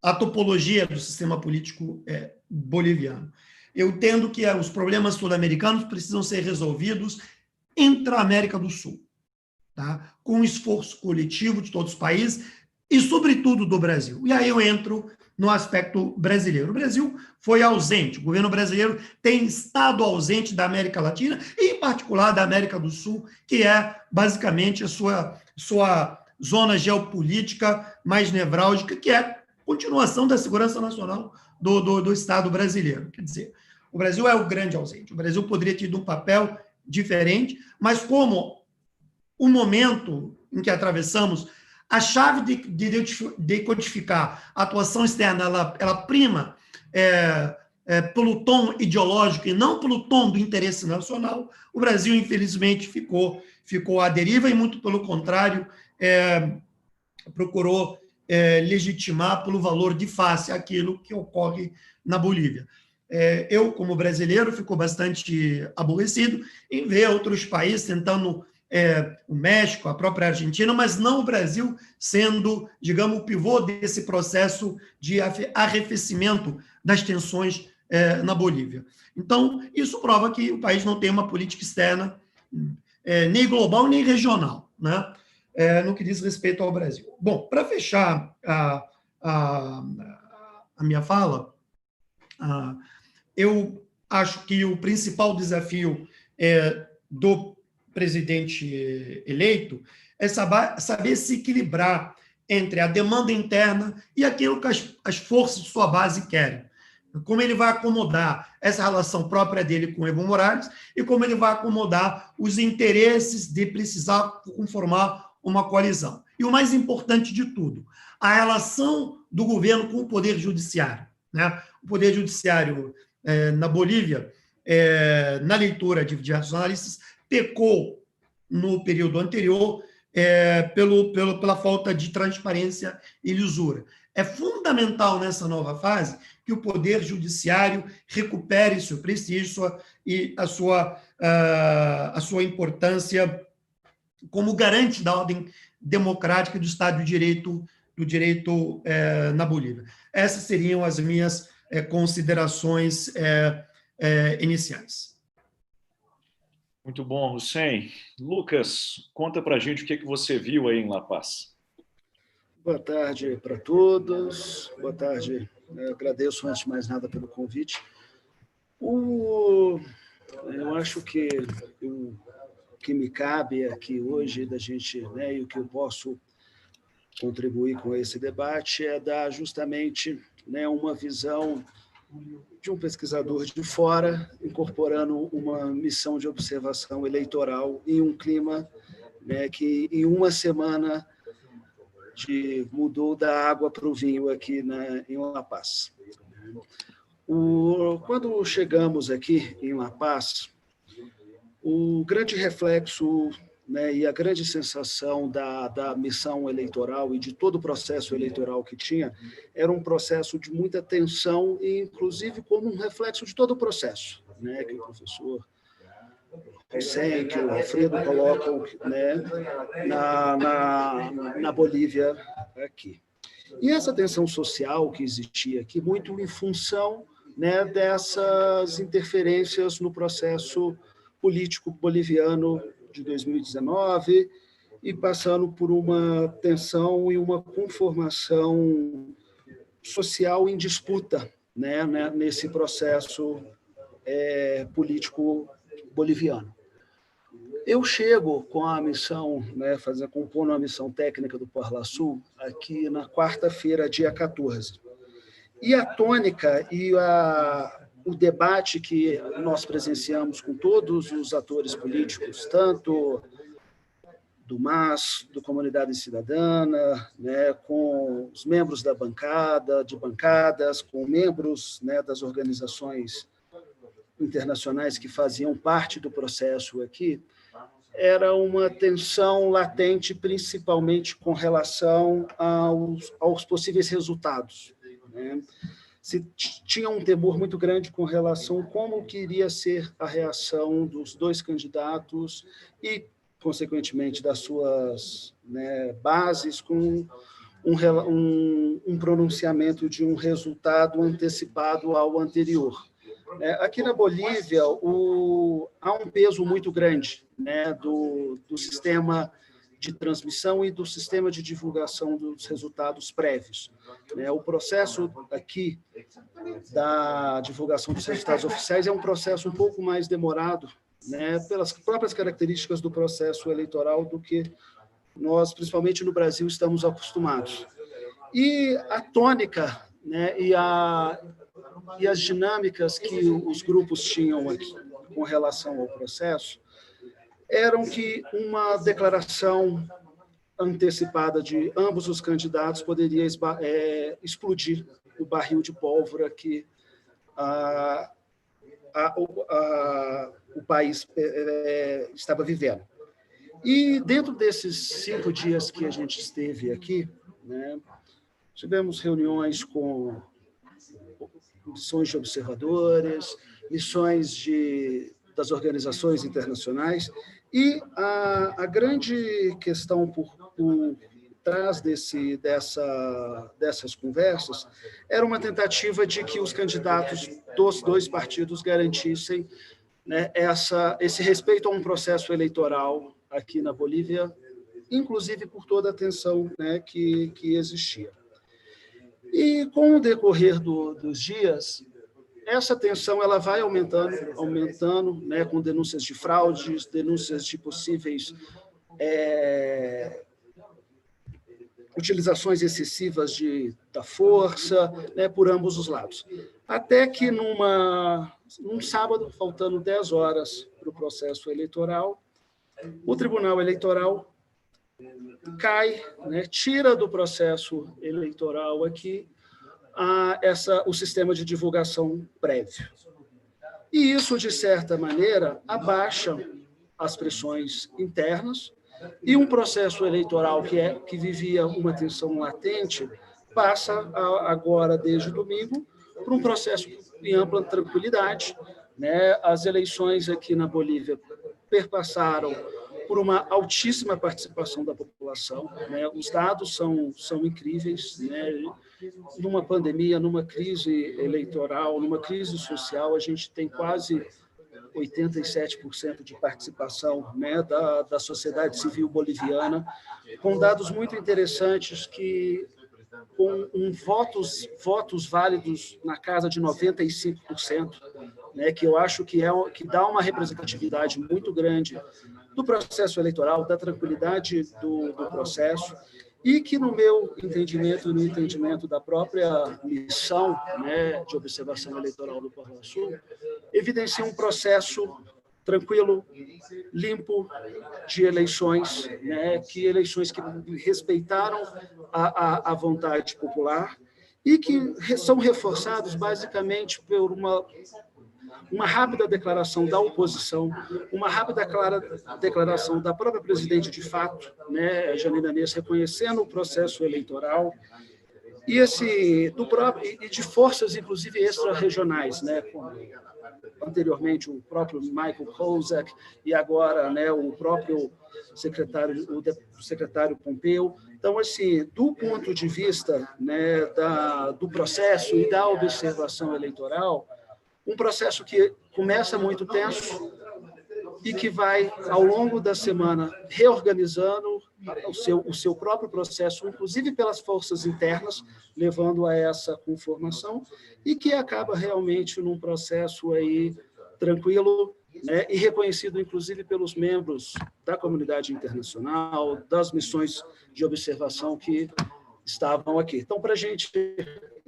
a topologia do sistema político boliviano. Eu entendo que os problemas sul-americanos precisam ser resolvidos entre a América do Sul, tá? Com um esforço coletivo de todos os países e, sobretudo, do Brasil. E aí eu entro no aspecto brasileiro. O Brasil foi ausente, o governo brasileiro tem estado ausente da América Latina e, em particular, da América do Sul, que é, basicamente, a sua zona geopolítica mais nevrálgica, que é a continuação da segurança nacional do Estado brasileiro. Quer dizer, o Brasil é o grande ausente. O Brasil poderia ter tido um papel diferente, mas como o momento em que atravessamos, a chave de codificar a atuação externa, ela prima pelo tom ideológico e não pelo tom do interesse nacional, o Brasil, infelizmente, ficou à deriva e, muito pelo contrário, procurou legitimar pelo valor de face aquilo que ocorre na Bolívia. Eu, como brasileiro, fico bastante aborrecido em ver outros países tentando, o México, a própria Argentina, mas não o Brasil sendo, digamos, o pivô desse processo de arrefecimento das tensões na Bolívia. Então, isso prova que o país não tem uma política externa nem global, nem regional, né? No que diz respeito ao Brasil. Bom, para fechar a minha fala, eu acho que o principal desafio do presidente eleito é saber se equilibrar entre a demanda interna e aquilo que as forças de sua base querem. Como ele vai acomodar essa relação própria dele com Evo Morales e como ele vai acomodar os interesses de precisar conformar uma coalizão. E o mais importante de tudo, a relação do governo com o Poder Judiciário, né? O Poder Judiciário na Bolívia, na leitura de diversos analistas, pecou no período anterior pela falta de transparência e lisura. É fundamental nessa nova fase que o Poder Judiciário recupere seu prestígio e a sua importância como garante da ordem democrática do Estado do direito na Bolívia. Essas seriam as minhas considerações iniciais. Muito bom, Hussein. Lucas, conta para a gente o que você viu aí em La Paz. Boa tarde para todos. Boa tarde. Eu agradeço, antes de mais nada, pelo convite. Eu acho que o que me cabe aqui hoje da gente, né, e o que eu posso contribuir com esse debate é dar justamente, né, uma visão de um pesquisador de fora, incorporando uma missão de observação eleitoral em um clima, né, que em uma semana mudou da água para o vinho aqui em La Paz. Quando chegamos aqui em La Paz, o grande reflexo, né, e a grande sensação da missão eleitoral e de todo o processo eleitoral que tinha era um processo de muita tensão, e inclusive como um reflexo de todo o processo, né, que o professor Hussein, que o Alfredo colocam, né, na Bolívia aqui. E essa tensão social que existia aqui, muito em função, né, dessas interferências no processo político boliviano de 2019 e passando por uma tensão e uma conformação social em disputa, né, nesse processo político boliviano. Eu chego com a missão, né, compondo a missão técnica do Parlasul aqui na quarta-feira, dia 14. E a tônica e o debate que nós presenciamos com todos os atores políticos, tanto do MAS, do Comunidade Cidadana, né, com os membros da bancadas, com membros, né, das organizações internacionais que faziam parte do processo aqui, era uma tensão latente, principalmente com relação aos possíveis resultados, né? Se tinha um temor muito grande com relação a como que iria ser a reação dos dois candidatos e consequentemente, das suas, né, bases, com um pronunciamento de um resultado antecipado ao anterior. Aqui na Bolívia, há um peso muito grande, né, do sistema de transmissão e do sistema de divulgação dos resultados prévios. O processo aqui da divulgação dos resultados oficiais é um processo um pouco mais demorado, né, pelas próprias características do processo eleitoral do que nós, principalmente no Brasil, estamos acostumados. E a tônica, né, e as dinâmicas que os grupos tinham aqui com relação ao processo eram que uma declaração antecipada de ambos os candidatos poderia explodir o barril de pólvora que o país estava vivendo. E dentro desses 5 dias que a gente esteve aqui, né, tivemos reuniões com missões de observadores, missões das organizações internacionais, e a grande questão por trás dessas conversas era uma tentativa de que os candidatos dos 2 partidos garantissem, né, esse respeito a um processo eleitoral aqui na Bolívia, inclusive por toda a tensão, né, que existia. E com o decorrer dos dias, essa tensão ela vai aumentando, né, com denúncias de fraudes, denúncias de possíveis utilizações excessivas da força, né, por ambos os lados. Até que num sábado, faltando 10 horas para o processo eleitoral, o Tribunal Eleitoral cai, né, tira do processo eleitoral aqui o sistema de divulgação prévio. E isso, de certa maneira, abaixa as pressões internas, e um processo eleitoral que vivia uma tensão latente passa agora, desde domingo, para um processo em ampla tranquilidade, né? As eleições aqui na Bolívia perpassaram por uma altíssima participação da população, né? Os dados são incríveis, né? Numa pandemia, numa crise eleitoral, numa crise social, a gente tem quase 87% de participação, né, da sociedade civil boliviana, com dados muito interessantes com votos válidos na casa de 95%, né, que eu acho que dá uma representatividade muito grande do processo eleitoral, da tranquilidade do processo, e que, no meu entendimento e no entendimento da própria missão, né, de observação eleitoral do Parnasul, evidencia um processo tranquilo, limpo, de eleições, né, eleições que respeitaram a vontade popular e que são reforçados basicamente por uma rápida declaração da oposição, uma rápida declaração da própria presidente de fato, né, Janine Áñez, reconhecendo o processo eleitoral, e de forças, inclusive, extra-regionais, né, anteriormente o próprio Michael Kozak e agora, né, o próprio secretário Pompeu. Então, assim, do ponto de vista, né, do processo e da observação eleitoral, um processo que começa muito tenso e que vai, ao longo da semana, reorganizando o seu próprio processo, inclusive pelas forças internas, levando a essa conformação, e que acaba realmente num processo aí tranquilo, né, e reconhecido, inclusive, pelos membros da comunidade internacional, das missões de observação que estavam aqui. Então, para a gente,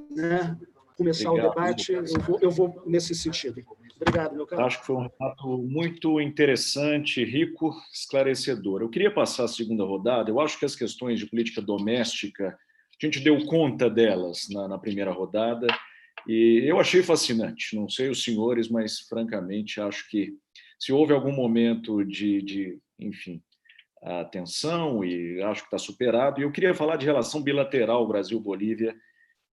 né, começar o debate, eu vou nesse sentido. Obrigado, meu caro. Acho que foi um relato muito interessante, rico, esclarecedor. Eu queria passar a segunda rodada. Eu acho que as questões de política doméstica, a gente deu conta delas na primeira rodada, e eu achei fascinante. Não sei os senhores, mas, francamente, acho que se houve algum momento enfim, a tensão, e acho que está superado. E eu queria falar de relação bilateral Brasil-Bolívia,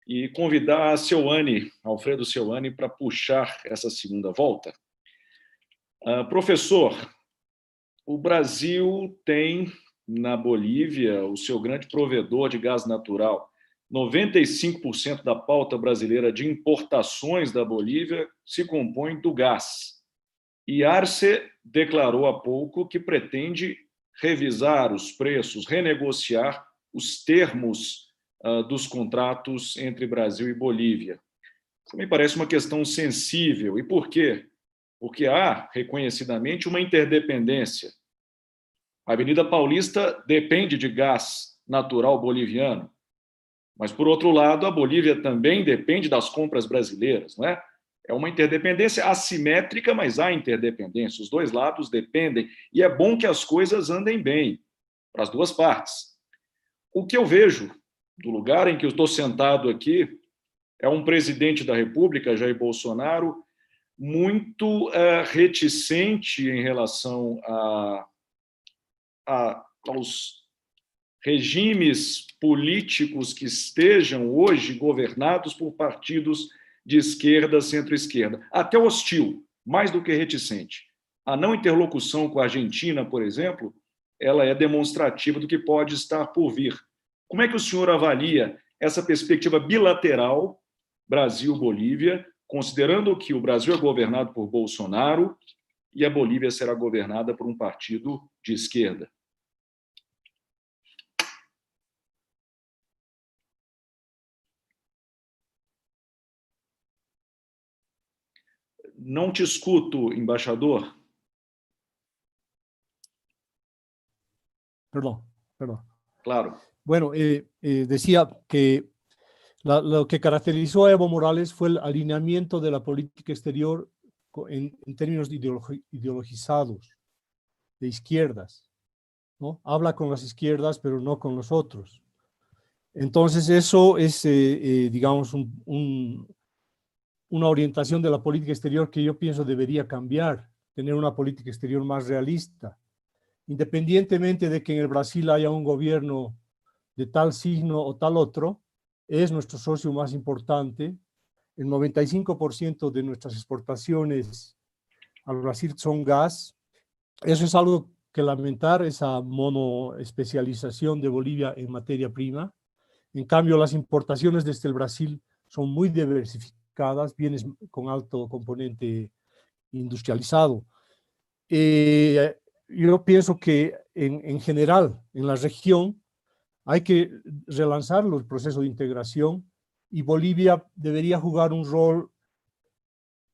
e convidar a Seoane, Alfredo Seoane, para puxar essa segunda volta. Professor, O Brasil tem, na Bolívia, o seu grande provedor de gás natural. 95% da pauta brasileira de importações da Bolívia se compõe do gás. E Arce declarou há pouco que pretende revisar os preços, renegociar os termos dos contratos entre Brasil e Bolívia. Isso me parece uma questão sensível. E por quê? Porque há, reconhecidamente, uma interdependência. A Avenida Paulista depende de gás natural boliviano, mas, por outro lado, a Bolívia também depende das compras brasileiras, não é? É uma interdependência assimétrica, mas há interdependência. Os dois lados dependem, e é bom que as coisas andem bem para as duas partes. O que eu vejo do lugar em que eu estou sentado aqui é um presidente da República, Jair Bolsonaro, muito reticente em relação aos regimes políticos que estejam hoje governados por partidos de esquerda, centro-esquerda. Até hostil, mais do que reticente. A não interlocução com a Argentina, por exemplo, ela é demonstrativa do que pode estar por vir. Como é que o senhor avalia essa perspectiva bilateral Brasil-Bolívia, considerando que o Brasil é governado por Bolsonaro e a Bolívia será governada por um partido de esquerda? Não te escuto, embaixador. Perdón. Claro. Bueno, decía que lo que caracterizó a Evo Morales fue el alineamiento de la política exterior en términos ideologizados, de izquierdas, ¿no? Habla con las izquierdas, pero no con los otros. Entonces eso es, digamos, una orientación de la política exterior que yo pienso debería cambiar, tener una política exterior más realista, independientemente de que en el Brasil haya un gobierno de tal signo o tal otro, es nuestro socio más importante. El 95% de nuestras exportaciones al Brasil son gas. Eso es algo que lamentar, esa monoespecialización de Bolivia en materia prima. En cambio, las importaciones desde el Brasil son muy diversificadas, bienes con alto componente industrializado. Yo pienso que en general, en la región, hay que relanzar el proceso de integración y Bolivia debería jugar un rol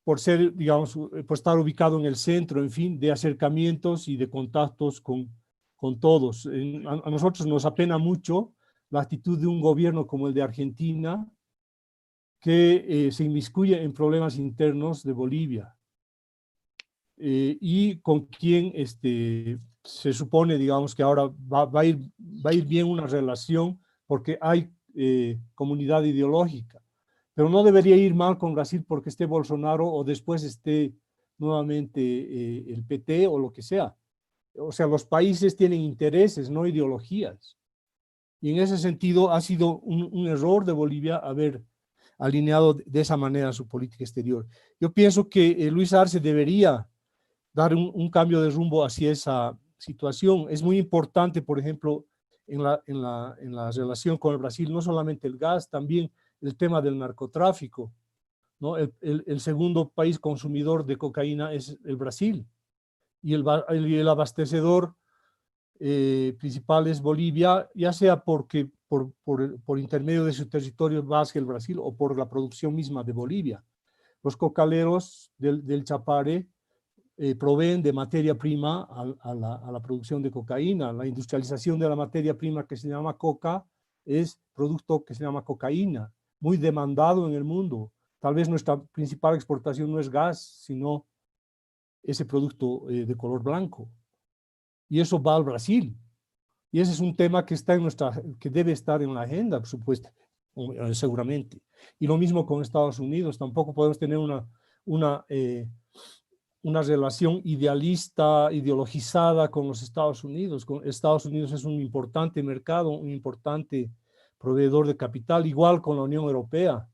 por ser, digamos, por estar ubicado en el centro, en fin, de acercamientos y de contactos con todos. A nosotros nos apena mucho la actitud de un gobierno como el de Argentina, que se inmiscuye en problemas internos de Bolivia y con quien se supone, digamos, que ahora va a ir bien una relación porque hay comunidad ideológica. Pero no debería ir mal con Brasil porque esté Bolsonaro o después esté nuevamente el PT o lo que sea. O sea, los países tienen intereses, no ideologías. Y en ese sentido ha sido un error de Bolivia haber alineado de esa manera su política exterior. Yo pienso que Luis Arce debería dar un cambio de rumbo hacia esa situación. Es muy importante, por ejemplo, en la relación con el Brasil, no solamente el gas, también el tema del narcotráfico, ¿no? El segundo país consumidor de cocaína es el Brasil, y el abastecedor principal es Bolivia, ya sea porque por intermedio de su territorio más que el Brasil o por la producción misma de Bolivia. Los cocaleros del Chapare proveen de materia prima a la producción de cocaína. La industrialización de la materia prima que se llama coca es producto que se llama cocaína, muy demandado en el mundo. Tal vez nuestra principal exportación no es gas, sino ese producto de color blanco. Y eso va al Brasil. Y ese es un tema que debe estar en la agenda, por supuesto, seguramente. Y lo mismo con Estados Unidos. Tampoco podemos tener una relación idealista, ideologizada con los Estados Unidos. Estados Unidos es un importante mercado, un importante proveedor de capital, igual con la Unión Europea,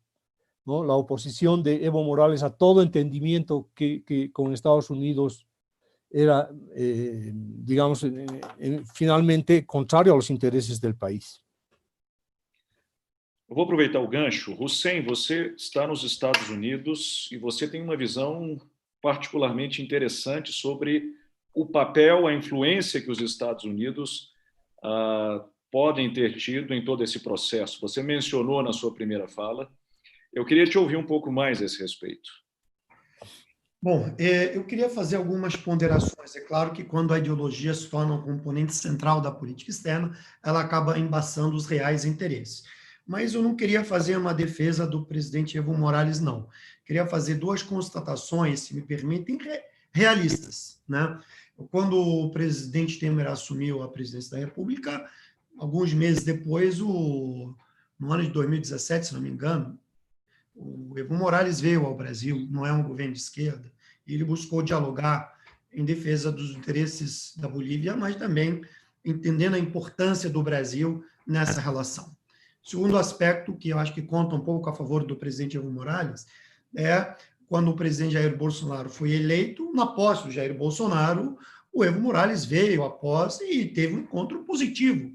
¿no? La oposición de Evo Morales a todo entendimiento que con Estados Unidos era, digamos, finalmente contrário aos interesses do país. Eu vou aproveitar o gancho. Hussein, você está nos Estados Unidos e você tem uma visão particularmente interessante sobre o papel, a influência que os Estados Unidos podem ter tido em todo esse processo. Você mencionou na sua primeira fala. Eu queria te ouvir um pouco mais a esse respeito. Bom, eu queria fazer algumas ponderações. É claro que quando a ideologia se torna um componente central da política externa, ela acaba embaçando os reais interesses. Mas eu não queria fazer uma defesa do presidente Evo Morales, não. Queria fazer duas constatações, se me permitem, realistas, né? Quando o presidente Temer assumiu a presidência da República, alguns meses depois, no ano de 2017, se não me engano, o Evo Morales veio ao Brasil, não é um governo de esquerda, e ele buscou dialogar em defesa dos interesses da Bolívia, mas também entendendo a importância do Brasil nessa relação. Segundo aspecto, que eu acho que conta um pouco a favor do presidente Evo Morales, é quando o presidente Jair Bolsonaro foi eleito, na posse do Jair Bolsonaro, o Evo Morales veio à posse e teve um encontro positivo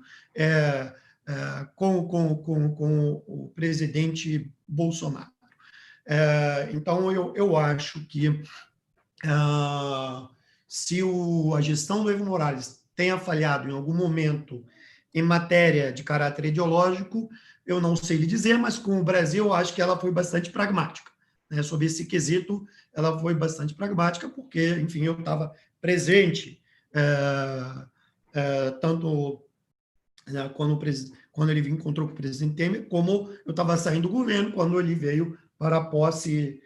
com o presidente Bolsonaro. Então, eu acho que se a gestão do Evo Morales tenha falhado em algum momento em matéria de caráter ideológico, eu não sei lhe dizer, mas com o Brasil, eu acho que ela foi bastante pragmática. Né? Sobre esse quesito, ela foi bastante pragmática, porque, enfim, eu estava presente, tanto quando ele encontrou com o presidente Temer, como eu estava saindo do governo, quando ele veio para a posse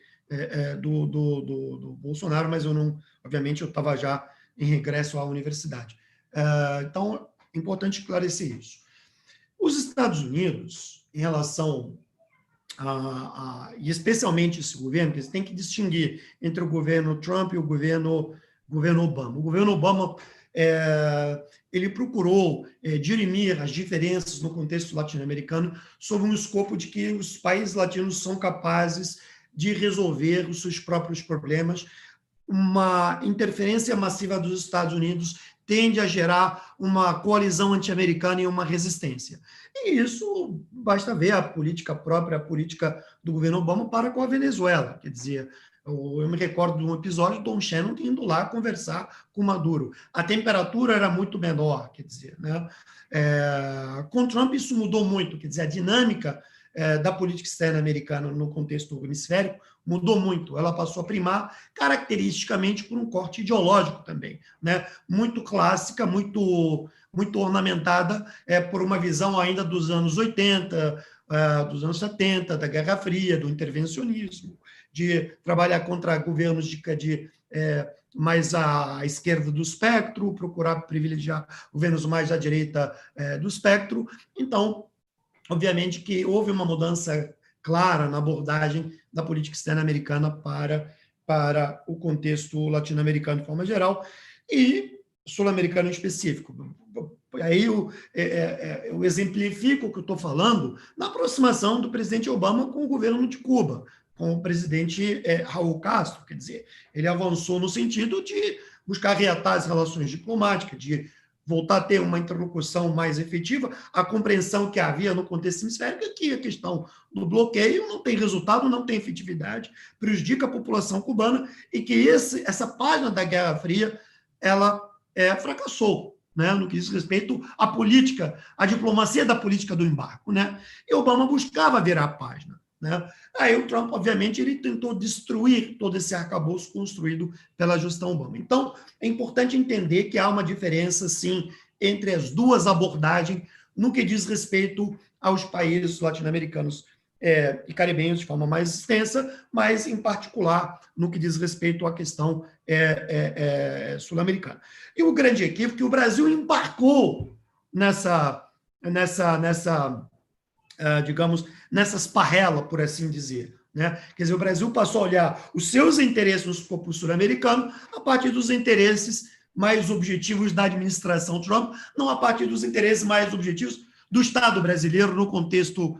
do Bolsonaro, mas eu não, obviamente, eu estava já em regresso à universidade. Então, é importante esclarecer isso. Os Estados Unidos, em relação e especialmente esse governo, que eles têm que distinguir entre o governo Trump e o governo Obama. O governo Obama ele procurou dirimir as diferenças no contexto latino-americano sob um escopo de que os países latinos são capazes de resolver os seus próprios problemas. Uma interferência massiva dos Estados Unidos tende a gerar uma coalizão anti-americana e uma resistência. E isso, basta ver a política do governo Obama para com a Venezuela. Quer dizer, eu me recordo de um episódio do Don Shannon indo lá conversar com Maduro. A temperatura era muito menor, quer dizer, né? Com Trump isso mudou muito, quer dizer, a dinâmica da política externa americana no contexto hemisférico mudou muito. Ela passou a primar caracteristicamente por um corte ideológico também, né? Muito clássica, muito ornamentada por uma visão ainda dos anos 80, dos anos 70, da Guerra Fria, do intervencionismo, de trabalhar contra governos mais à esquerda do espectro, procurar privilegiar governos mais à direita do espectro. Então, obviamente que houve uma mudança clara na abordagem da política externa americana para o contexto latino-americano de forma geral e sul-americano em específico. Aí eu exemplifico o que eu estou falando na aproximação do presidente Obama com o governo de Cuba, com o presidente Raul Castro. Quer dizer, ele avançou no sentido de buscar reatar as relações diplomáticas, de voltar a ter uma interlocução mais efetiva, a compreensão que havia no contexto hemisférico é que a questão do bloqueio não tem resultado, não tem efetividade, prejudica a população cubana e que essa página da Guerra Fria ela fracassou, né, no que diz respeito à política, à diplomacia da política do embargo, né? E Obama buscava virar a página, né? Aí o Trump, obviamente, ele tentou destruir todo esse arcabouço construído pela gestão Obama. Então, é importante entender que há uma diferença, sim, entre as duas abordagens no que diz respeito aos países latino-americanos e caribenhos de forma mais extensa, mas, em particular, no que diz respeito à questão sul-americana. E o grande equívoco é que o Brasil embarcou digamos, nessa esparrela, por assim dizer. Né? Quer dizer, o Brasil passou a olhar os seus interesses no escopo sul-americano a partir dos interesses mais objetivos da administração Trump, não a partir dos interesses mais objetivos do Estado brasileiro no contexto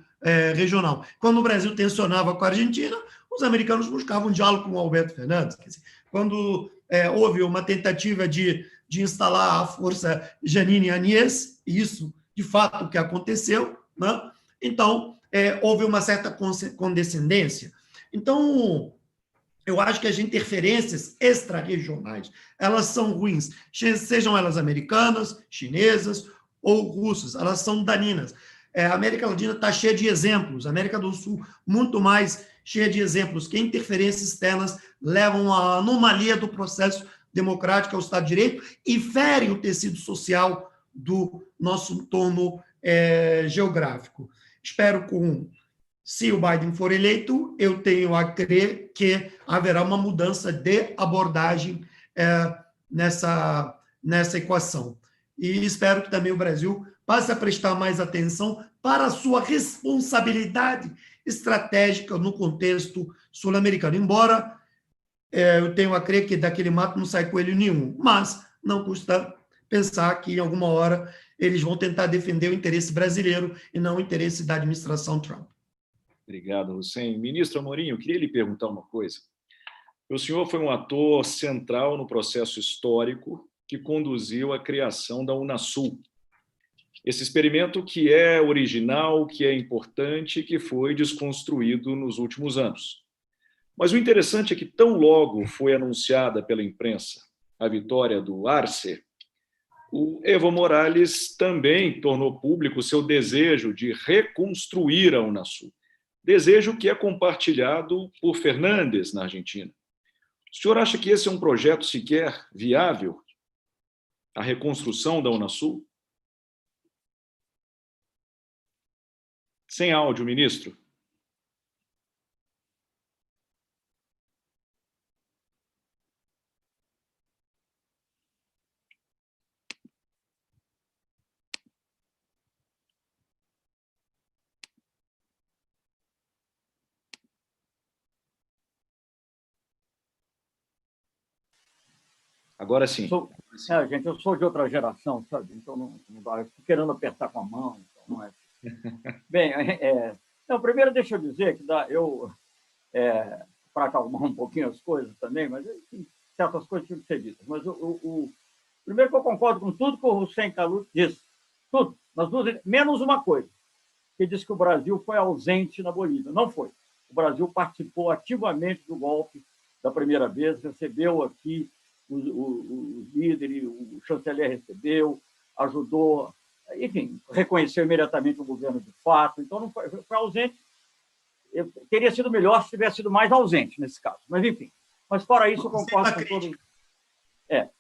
regional. Quando o Brasil tensionava com a Argentina, os americanos buscavam diálogo com o Alberto Fernandes. Quer dizer, quando houve uma tentativa de instalar a Força Jeanine Áñez, isso, de fato, o que aconteceu, né? Então, houve uma certa condescendência. Então, eu acho que as interferências extra-regionais, elas são ruins, sejam elas americanas, chinesas ou russas, elas são daninas. A América Latina está cheia de exemplos, a América do Sul muito mais cheia de exemplos, que interferências externas levam à anomalia do processo democrático ao Estado de Direito e ferem o tecido social do nosso entorno geográfico. Espero que, se o Biden for eleito, eu tenho a crer que haverá uma mudança de abordagem nessa equação. E espero que também o Brasil passe a prestar mais atenção para a sua responsabilidade estratégica no contexto sul-americano. Embora eu tenho a crer que daquele mato não sai coelho nenhum, mas não custa pensar que, em alguma hora, eles vão tentar defender o interesse brasileiro e não o interesse da administração Trump. Obrigado, Hussein. Ministro Amorim, eu queria lhe perguntar uma coisa. O senhor foi um ator central no processo histórico que conduziu à criação da Unasul. Esse experimento que é original, que é importante, que foi desconstruído nos últimos anos. Mas o interessante é que, tão logo foi anunciada pela imprensa a vitória do Arce, o Evo Morales também tornou público seu desejo de reconstruir a Unasul. Desejo que é compartilhado por Fernandes, na Argentina. O senhor acha que esse é um projeto sequer viável? A reconstrução da Unasul? Sem áudio, ministro. Agora sim. Gente, eu sou de outra geração, sabe? Então não dá. Eu fico querendo apertar com a mão. Então não é. Bem, não, primeiro deixa eu dizer que para acalmar um pouquinho as coisas também, mas enfim, certas coisas tinham que ser ditas. Mas primeiro que eu concordo com tudo que o Hussein Khallout disse, tudo, nas duas, menos uma coisa, que disse que o Brasil foi ausente na Bolívia. Não foi. O Brasil participou ativamente do golpe da primeira vez, recebeu aqui os líderes, o chanceler recebeu, ajudou, enfim, reconheceu imediatamente o governo de fato, então não foi ausente. Teria sido melhor se tivesse sido mais ausente nesse caso, mas enfim. Mas fora isso, eu concordo com todos.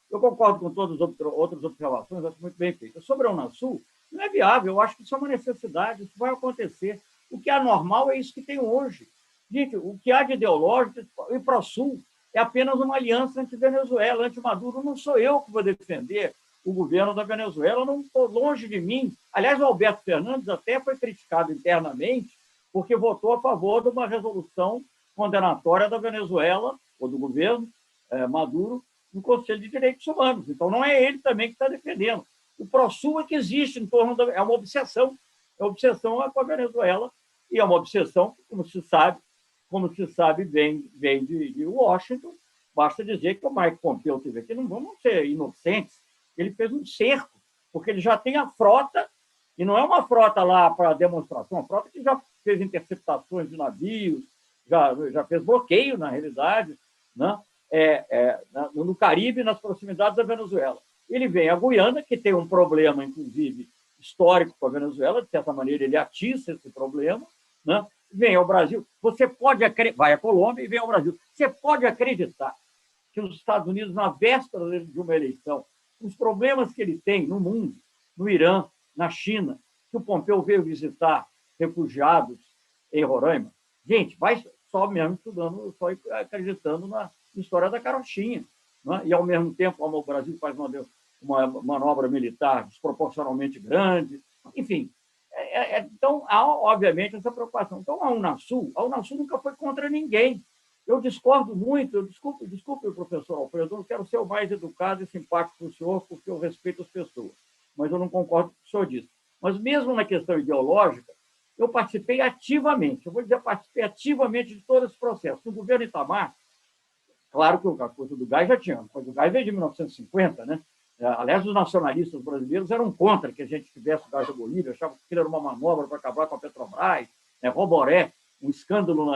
Eu concordo com todas as outras observações, acho muito bem feito. Sobre a Unasul, não é viável, eu acho que isso é uma necessidade, isso vai acontecer. O que é normal é isso que tem hoje. Gente, o que há de ideológico, e ProSul é apenas uma aliança anti-Venezuela, anti-Maduro. Não sou eu que vou defender o governo da Venezuela, não estou longe de mim. Aliás, o Alberto Fernandes até foi criticado internamente porque votou a favor de uma resolução condenatória da Venezuela, ou do governo Maduro, no Conselho de Direitos Humanos. Então, não é ele também que está defendendo. O ProSul é que existe em torno é uma obsessão. A obsessão é com a Venezuela, e é uma obsessão, como se sabe, vem de Washington. Basta dizer que o Mike Pompeo teve aqui, não vamos ser inocentes, ele fez um cerco, porque ele já tem a frota, e não é uma frota lá para demonstração, uma frota que já fez interceptações de navios, já fez bloqueio, na realidade, né? No Caribe, nas proximidades da Venezuela. Ele vem à Guiana, que tem um problema, inclusive, histórico com a Venezuela, de certa maneira ele atiça esse problema, né? Vem ao Brasil, vai à Colômbia e vem ao Brasil. Você pode acreditar que os Estados Unidos, na véspera de uma eleição, os problemas que ele tem no mundo, no Irã, na China, que o Pompeu veio visitar refugiados em Roraima, gente, vai só mesmo estudando, só acreditando na história da carochinha, né? E, ao mesmo tempo, o Brasil faz uma manobra militar desproporcionalmente grande, enfim. Então, há, obviamente, essa preocupação. Então, a Unasul nunca foi contra ninguém. Eu discordo muito, desculpe, professor Alfredo, eu não quero ser o mais educado e simpático para o senhor, porque eu respeito as pessoas, mas eu não concordo com o que o senhor disse. Mas, mesmo na questão ideológica, eu participei ativamente, de todo esse processo. No governo Itamar, Claro que a coisa do gás já tinha, a coisa do gás veio de 1950, né? Aliás, os nacionalistas brasileiros eram contra que a gente tivesse o gás da Bolívia, achavam que aquilo era uma manobra para acabar com a Petrobras, né? Roboré, um escândalo,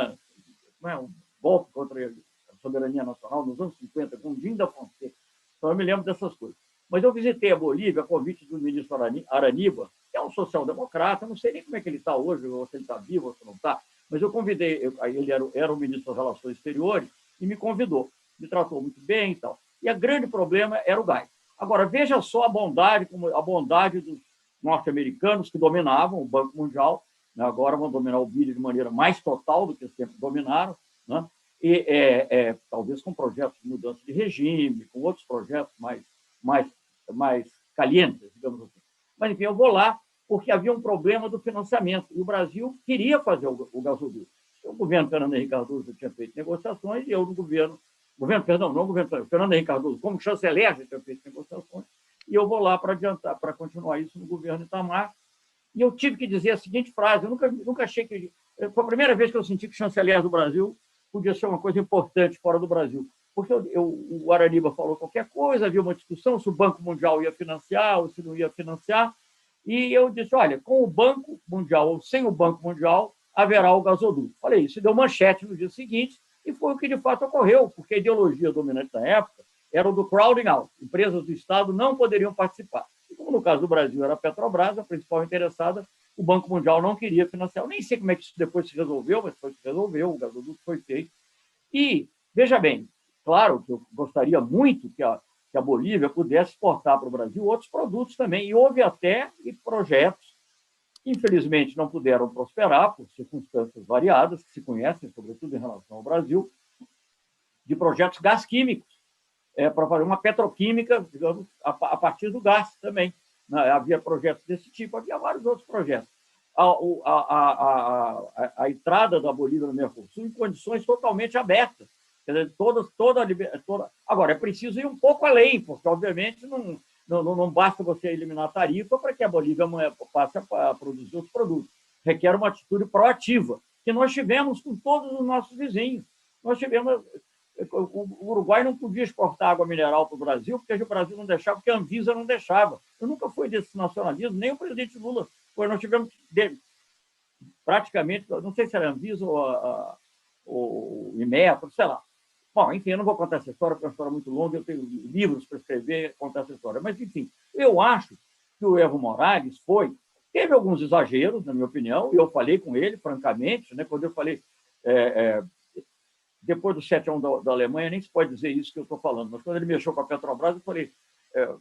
um golpe contra a soberania nacional nos anos 50, com o Dinho da Fonseca. Então, eu me lembro dessas coisas. Mas eu visitei a Bolívia a convite do ministro Araniba, que é um social-democrata, não sei nem como é que ele está hoje, ou se ele está vivo ou se não está, mas eu convidei, ele era o ministro das Relações Exteriores, e me convidou, me tratou muito bem e tal. E o grande problema era o gás. Agora, veja só a bondade dos norte-americanos que dominavam o Banco Mundial, né? Agora vão dominar o BID de maneira mais total do que sempre dominaram, né? E talvez com projetos de mudança de regime, com outros projetos mais calientes, digamos assim. Mas, enfim, eu vou lá porque havia um problema do financiamento, e o Brasil queria fazer o gasoduto. O governo Fernando Henrique Cardoso tinha feito negociações, e eu no Fernando Henrique Cardoso, como chanceler, já tinha feito negociações, e eu vou lá para continuar isso no governo Itamar. E eu tive que dizer a seguinte frase: eu nunca achei que... Foi a primeira vez que eu senti que o chanceler do Brasil podia ser uma coisa importante fora do Brasil. Porque o Araniba falou qualquer coisa, havia uma discussão se o Banco Mundial ia financiar ou se não ia financiar, e eu disse: olha, com o Banco Mundial ou sem o Banco Mundial, haverá o gasoduto. Falei isso, deu manchete no dia seguinte, e foi o que de fato ocorreu, porque a ideologia dominante na época era o do crowding out. Empresas do Estado não poderiam participar. E como no caso do Brasil era a Petrobras, a principal interessada, o Banco Mundial não queria financiar. Eu nem sei como é que isso depois se resolveu, mas foi se resolveu, o gasoduto foi feito. E, veja bem, claro que eu gostaria muito que a Bolívia pudesse exportar para o Brasil outros produtos também, e houve até projetos que, infelizmente, não puderam prosperar por circunstâncias variadas, que se conhecem, sobretudo em relação ao Brasil, de projetos gás químicos, para fazer uma petroquímica, digamos, a partir do gás também. Havia projetos desse tipo, havia vários outros projetos. A entrada da Bolívia no Mercosul em condições totalmente abertas. Quer dizer, toda... Agora, é preciso ir um pouco além, porque, obviamente, não basta você eliminar a tarifa para que a Bolívia passe a produzir os produtos. Requer uma atitude proativa, que nós tivemos com todos os nossos vizinhos. Nós tivemos... O Uruguai não podia exportar água mineral para o Brasil, porque o Brasil não deixava, porque a Anvisa não deixava. Eu nunca fui desse nacionalismo, nem o presidente Lula. Nós tivemos praticamente, não sei se era a Anvisa ou o Inmetro, sei lá. Bom, enfim, eu não vou contar essa história, porque é uma história muito longa, eu tenho livros para escrever, contar essa história. Mas, enfim, eu acho que o Evo Morales teve alguns exageros, na minha opinião, e eu falei com ele, francamente, né, quando eu falei... depois do 7-1 da Alemanha, nem se pode dizer isso que eu estou falando, mas quando ele mexeu com a Petrobras, eu falei: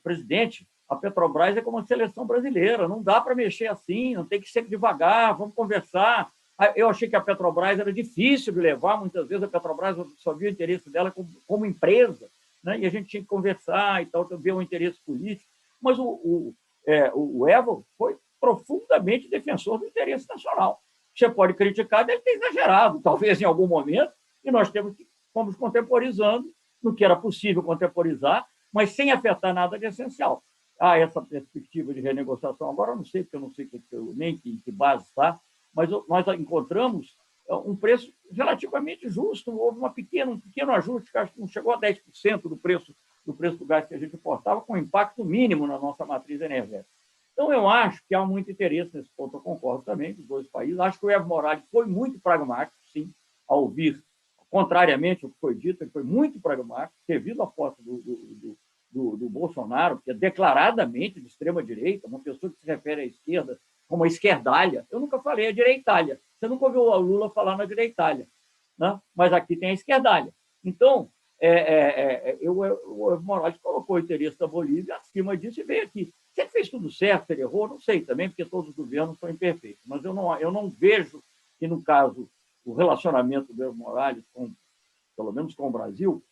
presidente, a Petrobras é como a seleção brasileira, não dá para mexer assim, não tem que ser devagar, vamos conversar. Eu achei que a Petrobras era difícil de levar, muitas vezes a Petrobras só via o interesse dela como empresa, né? E a gente tinha que conversar e tal, ver o interesse político. Mas o Evo foi profundamente defensor do interesse nacional. Você pode criticar dele ter exagerado, talvez em algum momento, e nós fomos contemporizando no que era possível contemporizar, mas sem afetar nada de essencial. Essa perspectiva de renegociação, agora eu não sei, porque eu não sei nem que base está, mas nós encontramos um preço relativamente justo, houve um pequeno ajuste, que acho que não chegou a 10% do preço do gás que a gente importava, com impacto mínimo na nossa matriz energética. Então, eu acho que há muito interesse nesse ponto, eu concordo também, dos dois países. Acho que o Evo Morales foi muito pragmático, sim, ao ouvir, contrariamente ao que foi dito, ele foi muito pragmático, devido à posse do Bolsonaro, que é declaradamente de extrema-direita, uma pessoa que se refere à esquerda como a esquerdalha. Eu nunca falei a direitalha. Você nunca ouviu o Lula falar na direitalha, né? Mas aqui tem a esquerdalha. Então, o Evo Morales colocou o interesse da Bolívia acima disso e veio aqui. Se ele fez tudo certo, se ele errou, não sei também, porque todos os governos são imperfeitos. Mas eu não vejo que, no caso, o relacionamento do Evo Morales, pelo menos com o Brasil,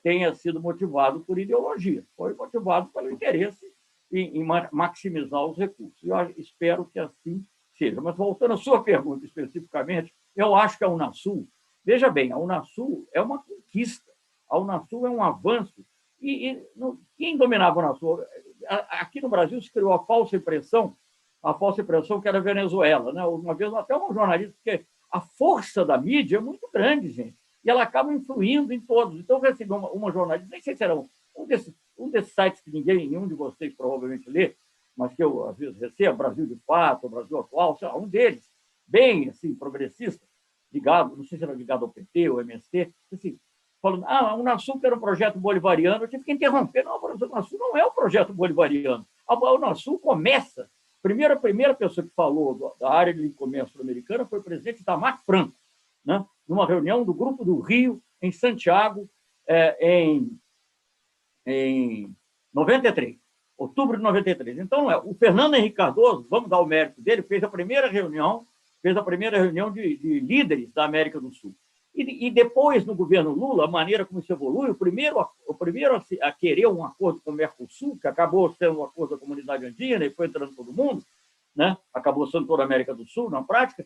tenha sido motivado por ideologia. Foi motivado pelo interesse em maximizar os recursos. Eu espero que assim seja. Mas, voltando à sua pergunta especificamente, eu acho que a Unasul, veja bem, a Unasul é uma conquista, a Unasul é um avanço. Quem dominava a Unasul? Aqui no Brasil se criou a falsa impressão que era a Venezuela, né? Uma vez até um jornalista, porque a força da mídia é muito grande, gente. e ela acaba influindo em todos. Então, eu recebi uma jornalista, nem sei se era um desses sites que nenhum de vocês provavelmente lê, mas que eu às vezes recebo, Brasil de Fato, Brasil Atual, sei lá, um deles, bem assim, progressista, ligado, não sei se era ligado ao PT ou MST, assim, falando, a Unasul era um projeto bolivariano, eu tive que interromper, não, a Unasul não é um projeto bolivariano. A Unasul começa, a primeira pessoa que falou da área de comércio sul-americana foi o presidente Itamar Franco, né, numa reunião do Grupo do Rio, em Santiago, em 93, outubro de 93. Então, o Fernando Henrique Cardoso, vamos dar o mérito dele, fez a primeira reunião de líderes da América do Sul. E depois, no governo Lula, a maneira como isso evolui, o primeiro a querer um acordo com o Mercosul, que acabou sendo um acordo da Comunidade Andina, e foi entrando todo mundo, né? Acabou sendo toda a América do Sul, na prática,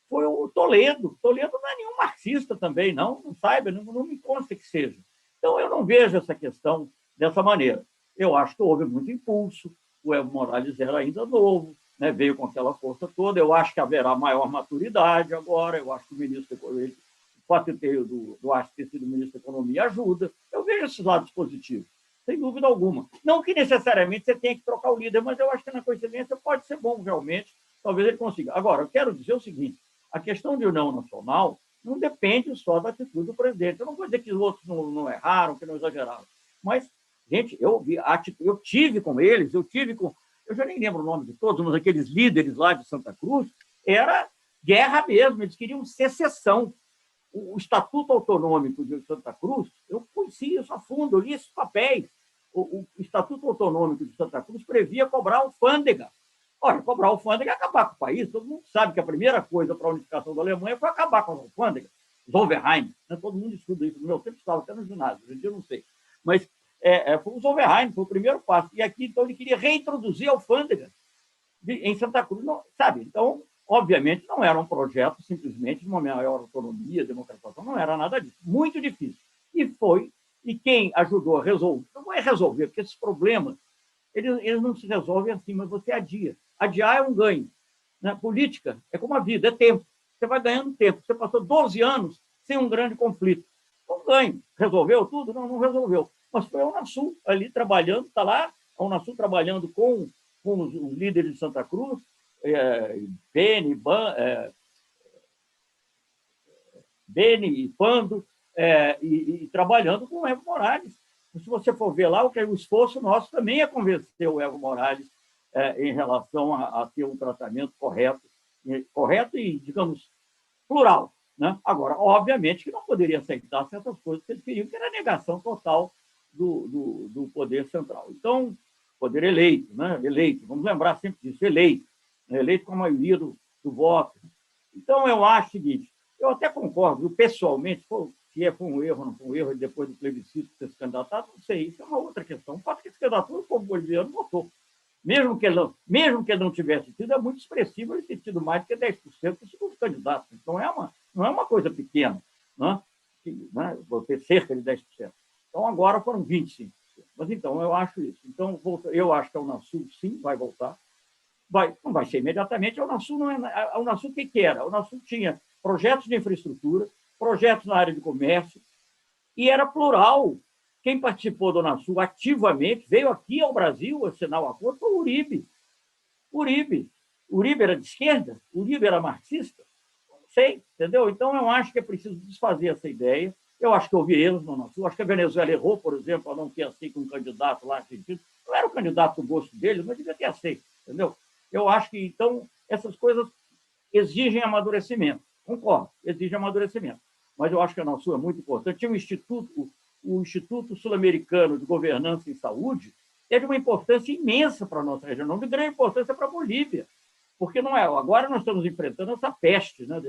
foi o Toledo. Toledo não é nenhum marxista também, não saiba, não me consta que seja. Então, eu não vejo essa questão dessa maneira. Eu acho que houve muito impulso, o Evo Morales era ainda novo, né? Veio com aquela força toda, eu acho que haverá maior maturidade agora, eu acho que o ministro o fato de do Arce ter sido ministro da Economia ajuda, eu vejo esses lados positivos, sem dúvida alguma. Não que necessariamente você tenha que trocar o líder, mas eu acho que na coincidência pode ser bom realmente, talvez ele consiga. Agora, eu quero dizer o seguinte, a questão de união nacional não depende só da atitude do presidente. Eu não vou dizer que os outros não erraram, que não exageraram, mas, gente, eu tive com eles, eu já nem lembro o nome de todos, mas aqueles líderes lá de Santa Cruz, era guerra mesmo, eles queriam secessão. O Estatuto Autonômico de Santa Cruz, eu conheci isso a fundo, eu li esses papéis. O Estatuto Autonômico de Santa Cruz previa cobrar alfândega. Olha, cobrar alfândega é acabar com o país. Todo mundo sabe que a primeira coisa para a unificação da Alemanha foi acabar com a alfândega. Zollverein, né? Todo mundo estuda isso. No meu tempo estava até no ginásio, hoje em dia eu não sei. Mas foi o Zollverein, foi o primeiro passo. E aqui, então, ele queria reintroduzir a alfândega em Santa Cruz, não, sabe? Então, obviamente, não era um projeto simplesmente de uma maior autonomia, democratização, não era nada disso. Muito difícil. E quem ajudou a resolver, não é resolver, porque esses problemas, eles não se resolvem assim, mas você adia. Adiar é um ganho. Né? Política é como a vida, é tempo. Você vai ganhando tempo. Você passou 12 anos sem um grande conflito. Um ganho. Resolveu tudo? Não resolveu. Mas foi a Unasul ali trabalhando, está lá, a Unasul trabalhando com os líderes de Santa Cruz, Beni e Pando, e trabalhando com o Evo Morales. Se você for ver lá, o esforço nosso também é convencer o Evo Morales em relação a ter um tratamento correto e, digamos, plural. Né? Agora, obviamente que não poderia aceitar certas coisas que eles queriam, que era a negação total do poder central. Então, poder eleito, né? Eleito, vamos lembrar sempre disso, eleito com a maioria do voto. Então, eu acho o seguinte, eu até concordo, pessoalmente, se foi um erro ou não foi um erro, e depois do plebiscito ter se candidatado, não sei, isso é uma outra questão. O fato é que esse candidato, o povo boliviano votou. Mesmo que ele não tivesse tido, é muito expressivo ele ter tido mais do que 10% do segundo candidato. Então, não é uma coisa pequena, né? Vou ter cerca de 10%. Então, agora foram 25%. Mas, então, eu acho isso. Então, eu acho que a Unasul, sim, vai voltar. Não vai ser imediatamente. A Unasul, a Unasul o que era? A Unasul tinha projetos de infraestrutura, projetos na área de comércio, e era plural. Quem participou da Unasul ativamente, veio aqui ao Brasil assinar o acordo, foi o Uribe. Uribe era de esquerda? Uribe era marxista? Não sei, entendeu? Então, eu acho que é preciso desfazer essa ideia. Eu acho que houve erros na Unasul. Acho que a Venezuela errou, por exemplo, a não ter aceito um candidato lá. Não era o candidato do gosto dele, mas devia ter aceito, entendeu? Eu acho que, então, essas coisas exigem amadurecimento. Concordo, exigem amadurecimento. Mas eu acho que a Unasul é muito importante. Tinha o Instituto Sul-Americano de Governança em Saúde, é de uma importância imensa para a nossa região, não de grande importância para a Bolívia, porque não é. Agora nós estamos enfrentando essa peste, né,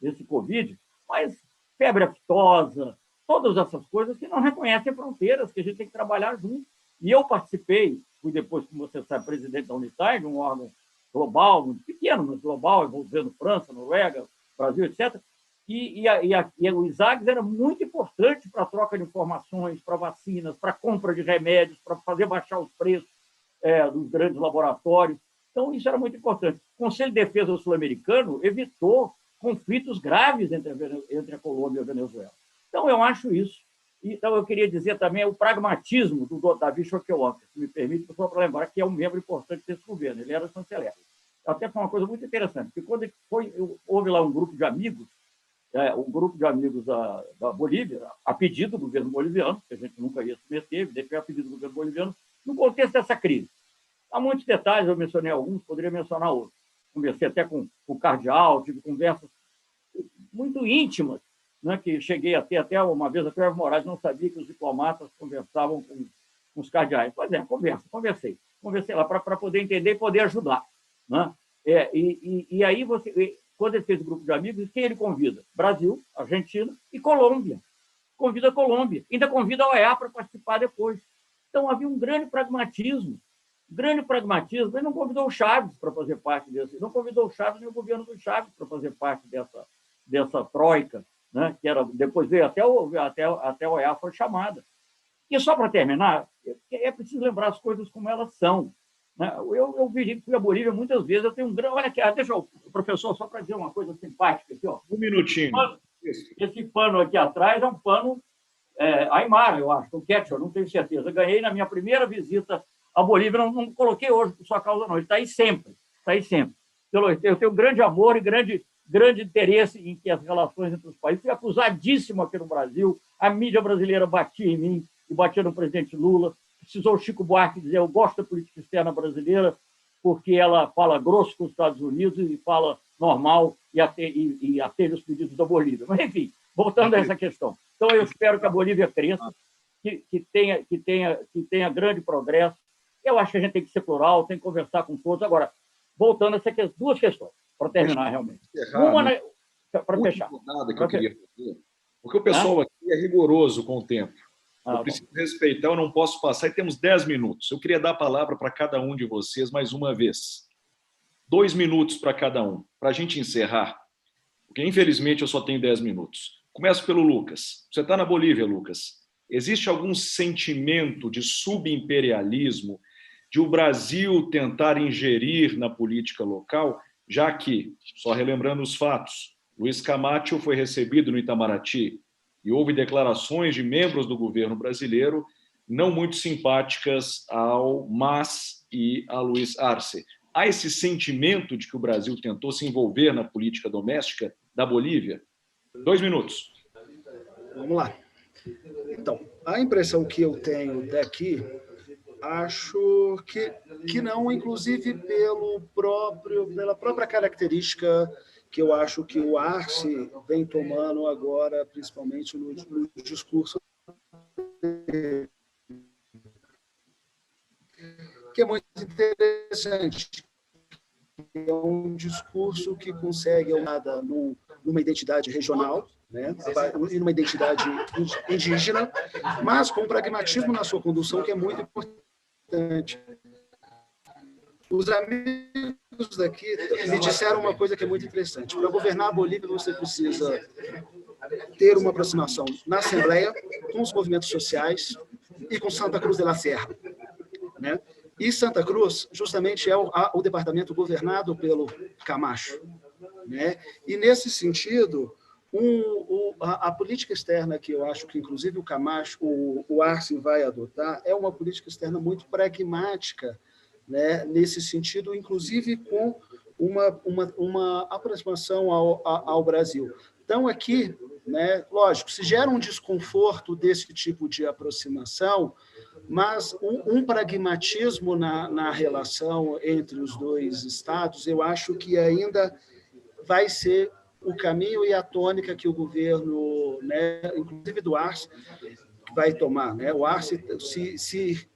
desse Covid, mas febre aftosa, todas essas coisas que não reconhecem fronteiras, que a gente tem que trabalhar junto. E eu participei, fui depois, como você sabe, presidente da Unitaid, um órgão global, muito pequeno, mas global, envolvendo França, Noruega, Brasil, etc., e o ISAGS era muito importante para a troca de informações, para vacinas, para compra de remédios, para fazer baixar os preços dos grandes laboratórios. Então, isso era muito importante. O Conselho de Defesa Sul-Americano evitou conflitos graves entre a Colômbia e a Venezuela. Então, eu acho isso. Então, eu queria dizer também o pragmatismo do David Choquehuanca, se me permite, só para lembrar que é um membro importante desse governo, ele era chanceler. Até foi uma coisa muito interessante, porque quando houve lá um grupo de amigos, da Bolívia, a pedido do governo boliviano, que a gente nunca ia se meter, evidentemente a pedido do governo boliviano, no contexto dessa crise. Há muitos detalhes, eu mencionei alguns, poderia mencionar outros. Conversei até com o cardeal, tive conversas muito íntimas, né, que cheguei até uma vez, até o Evo Morales não sabia que os diplomatas conversavam com os cardeais. Pois é, conversei lá para poder entender e poder ajudar. Né? E aí, quando ele fez o grupo de amigos, quem ele convida? Brasil, Argentina e Colômbia. Convida a Colômbia, ainda convida a OEA para participar depois. Então, havia um grande pragmatismo. Ele não convidou o Chaves para fazer parte desse, não convidou o Chaves nem o governo do Chaves para fazer parte dessa troika, né? Que depois veio até a OEA foi chamada. E só para terminar, é preciso lembrar as coisas como elas são. Né? Eu fui à Bolívia muitas vezes, eu tenho um grande... Olha aqui, deixa o professor só para dizer uma coisa simpática aqui. Ó. Um minutinho. Esse pano aqui atrás é um pano Aymara, eu acho, o Quechua, não tenho certeza. Eu ganhei na minha primeira visita à Bolívia, não coloquei hoje por sua causa, não. Ele está aí sempre. Eu tenho grande amor e grande interesse em que as relações entre os países. Fui acusadíssimo aqui no Brasil, a mídia brasileira batia em mim e batia no presidente Lula. Precisou o Chico Buarque dizer: eu gosto da política externa brasileira porque ela fala grosso com os Estados Unidos e fala normal e atende os pedidos da Bolívia. Mas, enfim, voltando a essa questão. Então, eu espero que a Bolívia cresça, que tenha grande progresso. Eu acho que a gente tem que ser plural, tem que conversar com todos. Agora, voltando a essas duas questões, para terminar realmente. Uma, para fechar. Nada que eu queria fazer, porque o pessoal aqui é rigoroso com o tempo. Eu preciso respeitar, eu não posso passar, e temos 10 minutos. Eu queria dar a palavra para cada um de vocês mais uma vez. 2 minutos para cada um, para a gente encerrar, porque infelizmente eu só tenho 10 minutos. Começo pelo Lucas. Você está na Bolívia, Lucas. Existe algum sentimento de subimperialismo, de o Brasil tentar ingerir na política local, já que, só relembrando os fatos, Luiz Camacho foi recebido no Itamaraty e houve declarações de membros do governo brasileiro não muito simpáticas ao MAS e a Luiz Arce. Há esse sentimento de que o Brasil tentou se envolver na política doméstica da Bolívia? 2 minutos. Vamos lá. Então, a impressão que eu tenho daqui, acho que não, inclusive pela própria característica que eu acho que o Arce vem tomando agora, principalmente no discurso dele, que é muito interessante. É um discurso que consegue nada numa identidade regional, né, e numa identidade indígena, mas com pragmatismo na sua condução, que é muito importante. Os amigos daqui me disseram uma coisa que é muito interessante. Para governar a Bolívia, você precisa ter uma aproximação na Assembleia, com os movimentos sociais e com Santa Cruz de la Sierra, né? E Santa Cruz, justamente, é o departamento governado pelo Camacho, né? E, nesse sentido, a política externa que eu acho que, inclusive, o Camacho, o Arce vai adotar, é uma política externa muito pragmática, né? Nesse sentido, inclusive com uma aproximação ao Brasil. Então, aqui, né, lógico, se gera um desconforto desse tipo de aproximação, mas um pragmatismo na relação entre os dois estados, eu acho que ainda vai ser o caminho e a tônica que o governo, né, inclusive do Arce, vai tomar, né? O Arce se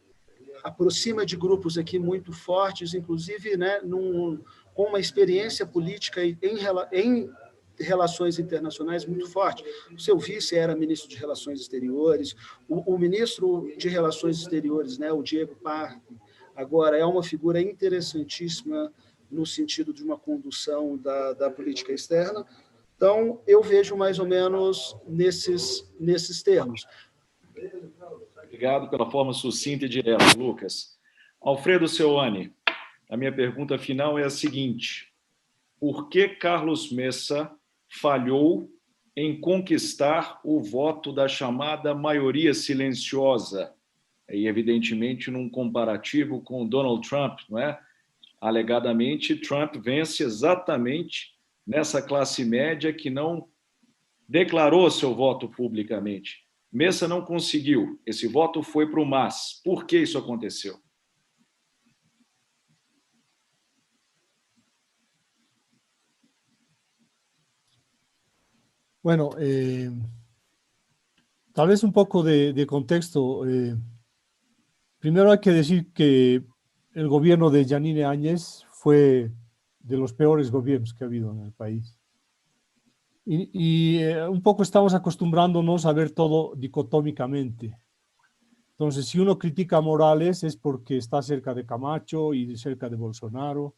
aproxima de grupos aqui muito fortes, inclusive, né, com uma experiência política em relações internacionais muito forte. O seu vice era ministro de Relações Exteriores, o ministro de Relações Exteriores, né, o Diego Parque, agora é uma figura interessantíssima no sentido de uma condução da política externa. Então, eu vejo mais ou menos nesses termos. Obrigado pela forma sucinta e direta, Lucas. Alfredo Seuane, a minha pergunta final é a seguinte: por que Carlos Messa falhou em conquistar o voto da chamada maioria silenciosa, e evidentemente num comparativo com Donald Trump, não é? Alegadamente, Trump vence exatamente nessa classe média que não declarou seu voto publicamente. Mesa não conseguiu, esse voto foi para o MAS. Por que isso aconteceu? Bueno, tal vez un poco de contexto. Primero hay que decir que el gobierno de Yanine Áñez fue de los peores gobiernos que ha habido en el país. Y un poco estamos acostumbrándonos a ver todo dicotómicamente. Entonces, si uno critica a Morales es porque está cerca de Camacho y cerca de Bolsonaro.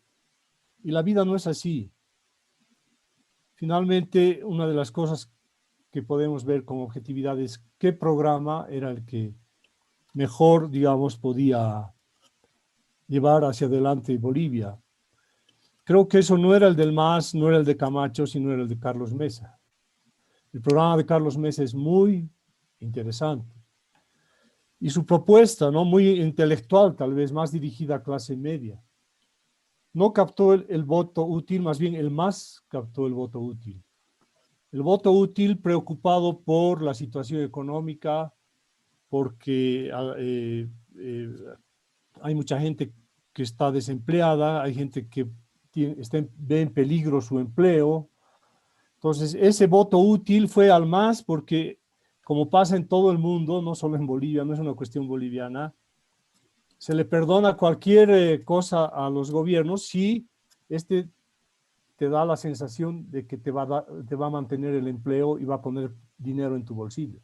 Y la vida no es así. Finalmente, una de las cosas que podemos ver con objetividad es qué programa era el que mejor, digamos, podía llevar hacia adelante Bolivia. Creo que eso no era el del MAS, no era el de Camacho, sino era el de Carlos Mesa. El programa de Carlos Mesa es muy interesante. Y su propuesta, ¿no? Muy intelectual, tal vez más dirigida a clase media. No captó el voto útil, más bien el MAS captó el voto útil. El voto útil preocupado por la situación económica, porque hay mucha gente que está desempleada, hay gente que ve en peligro su empleo. Entonces, ese voto útil fue al MAS porque, como pasa en todo el mundo, no solo en Bolivia, no es una cuestión boliviana, se le perdona cualquier cosa a los gobiernos si te da la sensación de que te va a mantener el empleo y va a poner dinero en tu bolsillo.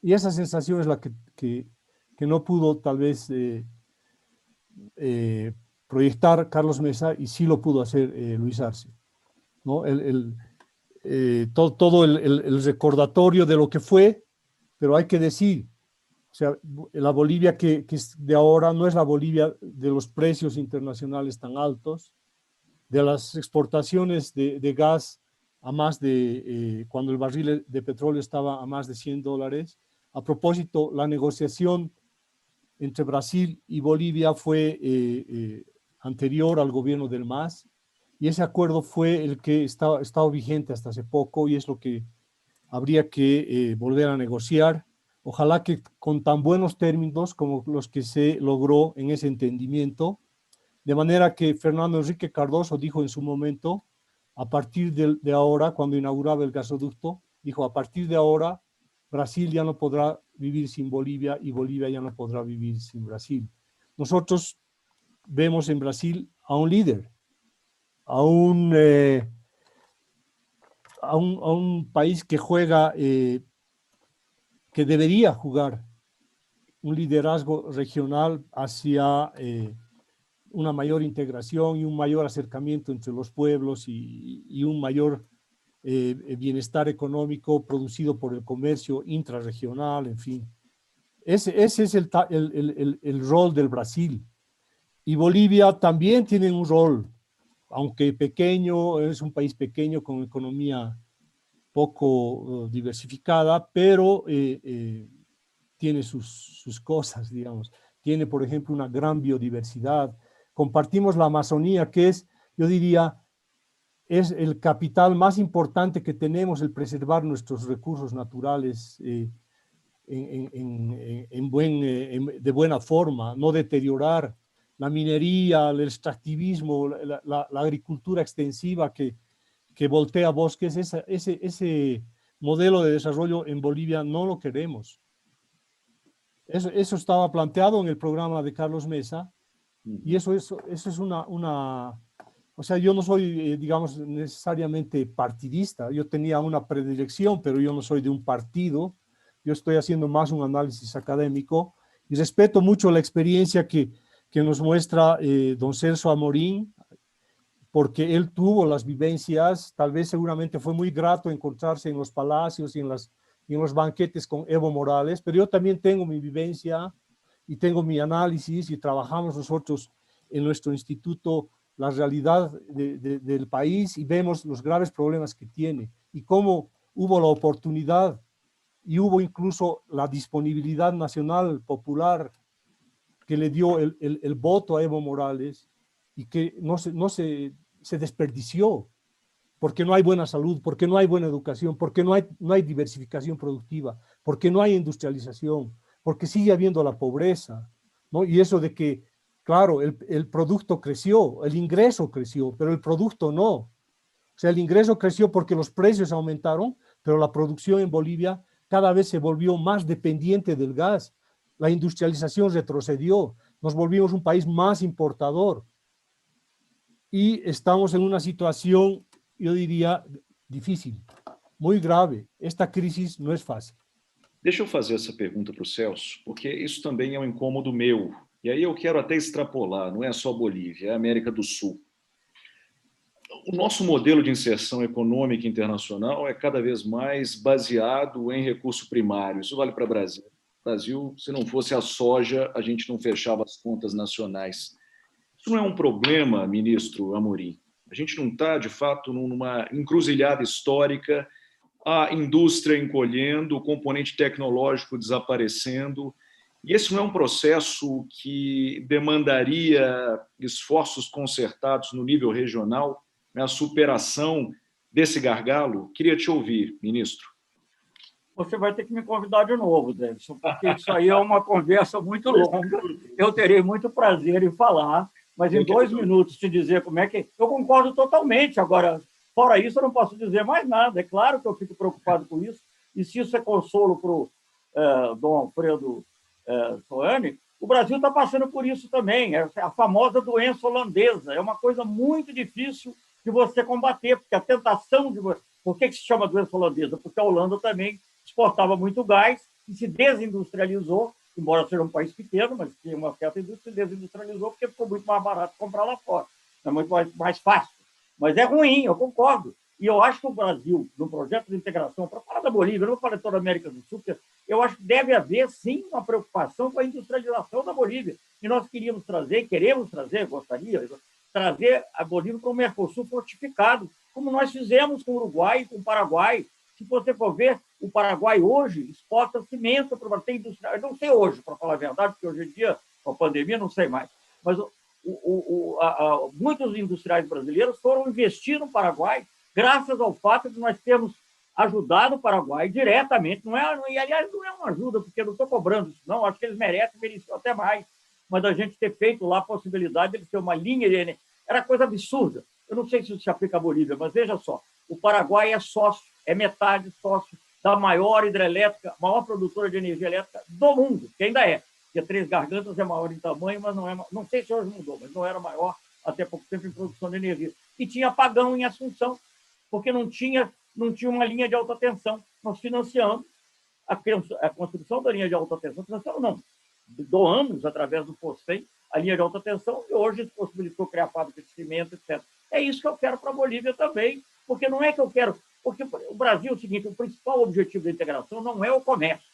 Y esa sensación es la que no pudo tal vez proyectar Carlos Mesa, y sí lo pudo hacer Luis Arce, ¿no? Todo el recordatorio de lo que fue, pero hay que decir, o sea, la Bolivia que es de ahora no es la Bolivia de los precios internacionales tan altos, de las exportaciones de gas a más de, cuando el barril de petróleo estaba a más de $100. A propósito, la negociación entre Brasil y Bolivia fue anterior al gobierno del MAS, y ese acuerdo fue el que estaba vigente hasta hace poco, y es lo que habría que volver a negociar. Ojalá que con tan buenos términos como los que se logró en ese entendimiento, de manera que Fernando Enrique Cardoso dijo en su momento, a partir de ahora, cuando inauguraba el gasoducto, dijo, a partir de ahora, Brasil ya no podrá vivir sin Bolivia y Bolivia ya no podrá vivir sin Brasil. Nosotros vemos en Brasil a un líder, a un país que juega, que debería jugar un liderazgo regional hacia una mayor integración y un mayor acercamiento entre los pueblos y un mayor bienestar económico producido por el comercio intrarregional, en fin. Ese es el rol del Brasil. Y Bolivia también tiene un rol, aunque pequeño, es un país pequeño con economía poco diversificada, pero tiene sus cosas, digamos. Tiene, por ejemplo, una gran biodiversidad. Compartimos la Amazonía, que es, yo diría, es el capital más importante que tenemos, el preservar nuestros recursos naturales de buena forma, no deteriorar la minería, el extractivismo, la agricultura extensiva que voltea bosques. Ese modelo de desarrollo en Bolivia no lo queremos. Eso estaba planteado en el programa de Carlos Mesa, y eso es o sea, yo no soy, digamos, necesariamente partidista. Yo tenía una predilección, pero yo no soy de un partido. Yo estoy haciendo más un análisis académico, y respeto mucho la experiencia que nos muestra don Celso Amorín, porque él tuvo las vivencias. Tal vez seguramente fue muy grato encontrarse en los palacios y en los banquetes con Evo Morales, pero yo también tengo mi vivencia y tengo mi análisis, y trabajamos nosotros en nuestro instituto la realidad del país y vemos los graves problemas que tiene y cómo hubo la oportunidad y hubo incluso la disponibilidad nacional popular que le dio el voto a Evo Morales y que se desperdició porque no hay buena salud, porque no hay buena educación, porque no hay diversificación productiva, porque no hay industrialización, porque sigue habiendo la pobreza, ¿no? Y eso de que, claro, el producto creció, el ingreso creció, pero el producto no. O sea, el ingreso creció porque los precios aumentaron, pero la producción en Bolivia cada vez se volvió más dependiente del gas. La industrialización retrocedió, nos volvimos un país más importador y estamos en una situación, yo diria, difícil, muito grave. Esta crise não é fácil. Deixa eu fazer essa pergunta para o Celso, porque isso também é um incômodo meu. E aí eu quero até extrapolar, não é só Bolívia, é a América do Sul. O nosso modelo de inserção econômica internacional é cada vez mais baseado em recurso primário. Isso vale para o Brasil. O Brasil, se não fosse a soja, a gente não fechava as contas nacionais. Isso não é um problema, ministro Amorim? A gente não está, de fato, numa encruzilhada histórica, a indústria encolhendo, o componente tecnológico desaparecendo. E esse não é um processo que demandaria esforços concertados no nível regional, né, a superação desse gargalo? Queria te ouvir, ministro. Você vai ter que me convidar de novo, Davidson, porque isso aí é uma conversa muito longa. Eu terei muito prazer em falar, mas em 2 minutos te dizer como é que... Eu concordo totalmente. Agora, fora isso, eu não posso dizer mais nada. É claro que eu fico preocupado com isso, e se isso é consolo para o Dom Alfredo Soane, o Brasil está passando por isso também. É a famosa doença holandesa. É uma coisa muito difícil de você combater, porque a tentação de... Por que se chama doença holandesa? Porque a Holanda também exportava muito gás e se desindustrializou, embora seja um país pequeno, mas tinha uma certa indústria, se desindustrializou porque ficou muito mais barato comprar lá fora. É muito mais fácil. Mas é ruim, eu concordo. E eu acho que o Brasil, no projeto de integração, para falar da Bolívia, eu não vou falar de toda a América do Sul, porque eu acho que deve haver, sim, uma preocupação com a industrialização da Bolívia. E nós queremos trazer, gostaria, trazer a Bolívia para o Mercosul fortificado, como nós fizemos com o Uruguai e com o Paraguai. Se você for ver, o Paraguai hoje exporta cimento para ter indústria. Eu não sei hoje, para falar a verdade, porque hoje em dia, com a pandemia, não sei mais. Mas muitos industriais brasileiros foram investir no Paraguai graças ao fato de nós termos ajudado o Paraguai diretamente. E, aliás, não é uma ajuda, porque eu não estou cobrando isso, não. Acho que eles mereciam até mais. Mas a gente ter feito lá a possibilidade de eles ter uma linha de energia. Era coisa absurda. Eu não sei se isso se aplica à Bolívia, mas veja só, o Paraguai é sócio, é metade sócio da maior hidrelétrica, maior produtora de energia elétrica do mundo, que ainda é. Porque Três Gargantas é maior em tamanho, mas não é. Não sei se hoje mudou, mas não era maior até pouco tempo em produção de energia. E tinha apagão em Assunção, porque não tinha uma linha de alta tensão. Nós financiamos a construção da linha de alta tensão, financiamos não, doamos através do FOSFEM a linha de alta tensão e hoje isso possibilitou criar fábrica de cimento, etc. É isso que eu quero para a Bolívia também, porque não é que eu quero... Porque o Brasil é o seguinte, o principal objetivo da integração não é o comércio.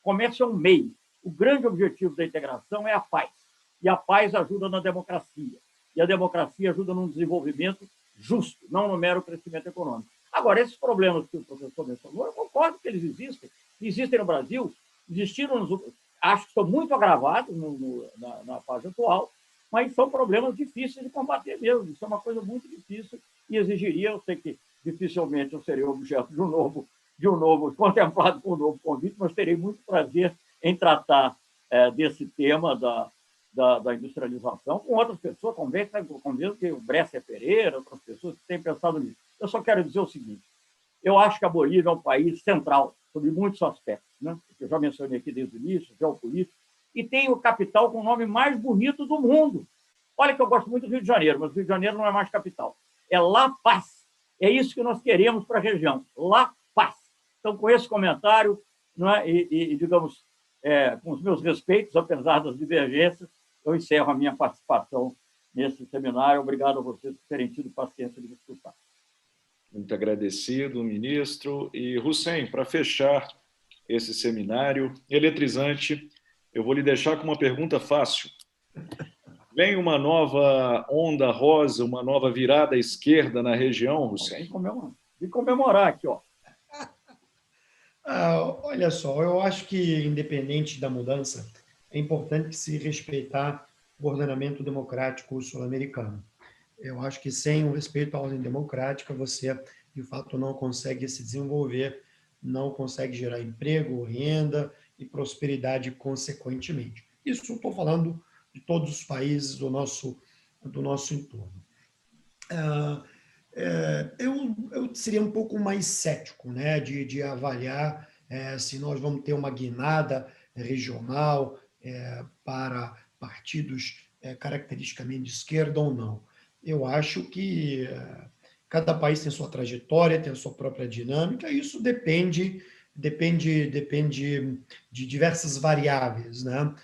O comércio é um meio. O grande objetivo da integração é a paz. E a paz ajuda na democracia. E a democracia ajuda num desenvolvimento justo, não no mero crescimento econômico. Agora, esses problemas que o professor mencionou, eu concordo que eles existem. Existem no Brasil, existiram, acho que estão muito agravados na fase atual, mas são problemas difíceis de combater mesmo. Isso é uma coisa muito difícil e exigiria, eu sei que dificilmente eu serei objeto de um novo contemplado com um novo convite, mas terei muito prazer em tratar desse tema da industrialização com outras pessoas, conversa que o Brescia Pereira, outras pessoas que têm pensado nisso. Eu só quero dizer o seguinte, eu acho que a Bolívia é um país central sobre muitos aspectos, né? Eu já mencionei aqui desde o início, geopolítico, e tem o capital com o nome mais bonito do mundo. Olha que eu gosto muito do Rio de Janeiro, mas o Rio de Janeiro não é mais capital. É La Paz. É isso que nós queremos para a região, La Paz. Então, com esse comentário, não é, digamos, com os meus respeitos, apesar das divergências, eu encerro a minha participação nesse seminário. Obrigado a vocês por terem tido paciência de me escutar. Muito agradecido, ministro. E, Hussein, para fechar esse seminário eletrizante, eu vou lhe deixar com uma pergunta fácil. Vem uma nova onda rosa, uma nova virada à esquerda na região, Hussein? Vem comemorar aqui, ó. Olha só, eu acho que, independente da mudança, é importante se respeitar o ordenamento democrático sul-americano. Eu acho que sem o respeito à ordem democrática, você, de fato, não consegue se desenvolver, não consegue gerar emprego, renda e prosperidade consequentemente. Isso estou falando de todos os países do nosso entorno. Eu seria um pouco mais cético, né, de avaliar se nós vamos ter uma guinada regional para partidos caracteristicamente de esquerda ou não. Eu acho que cada país tem sua trajetória, tem a sua própria dinâmica, e isso depende de diversas variáveis, né?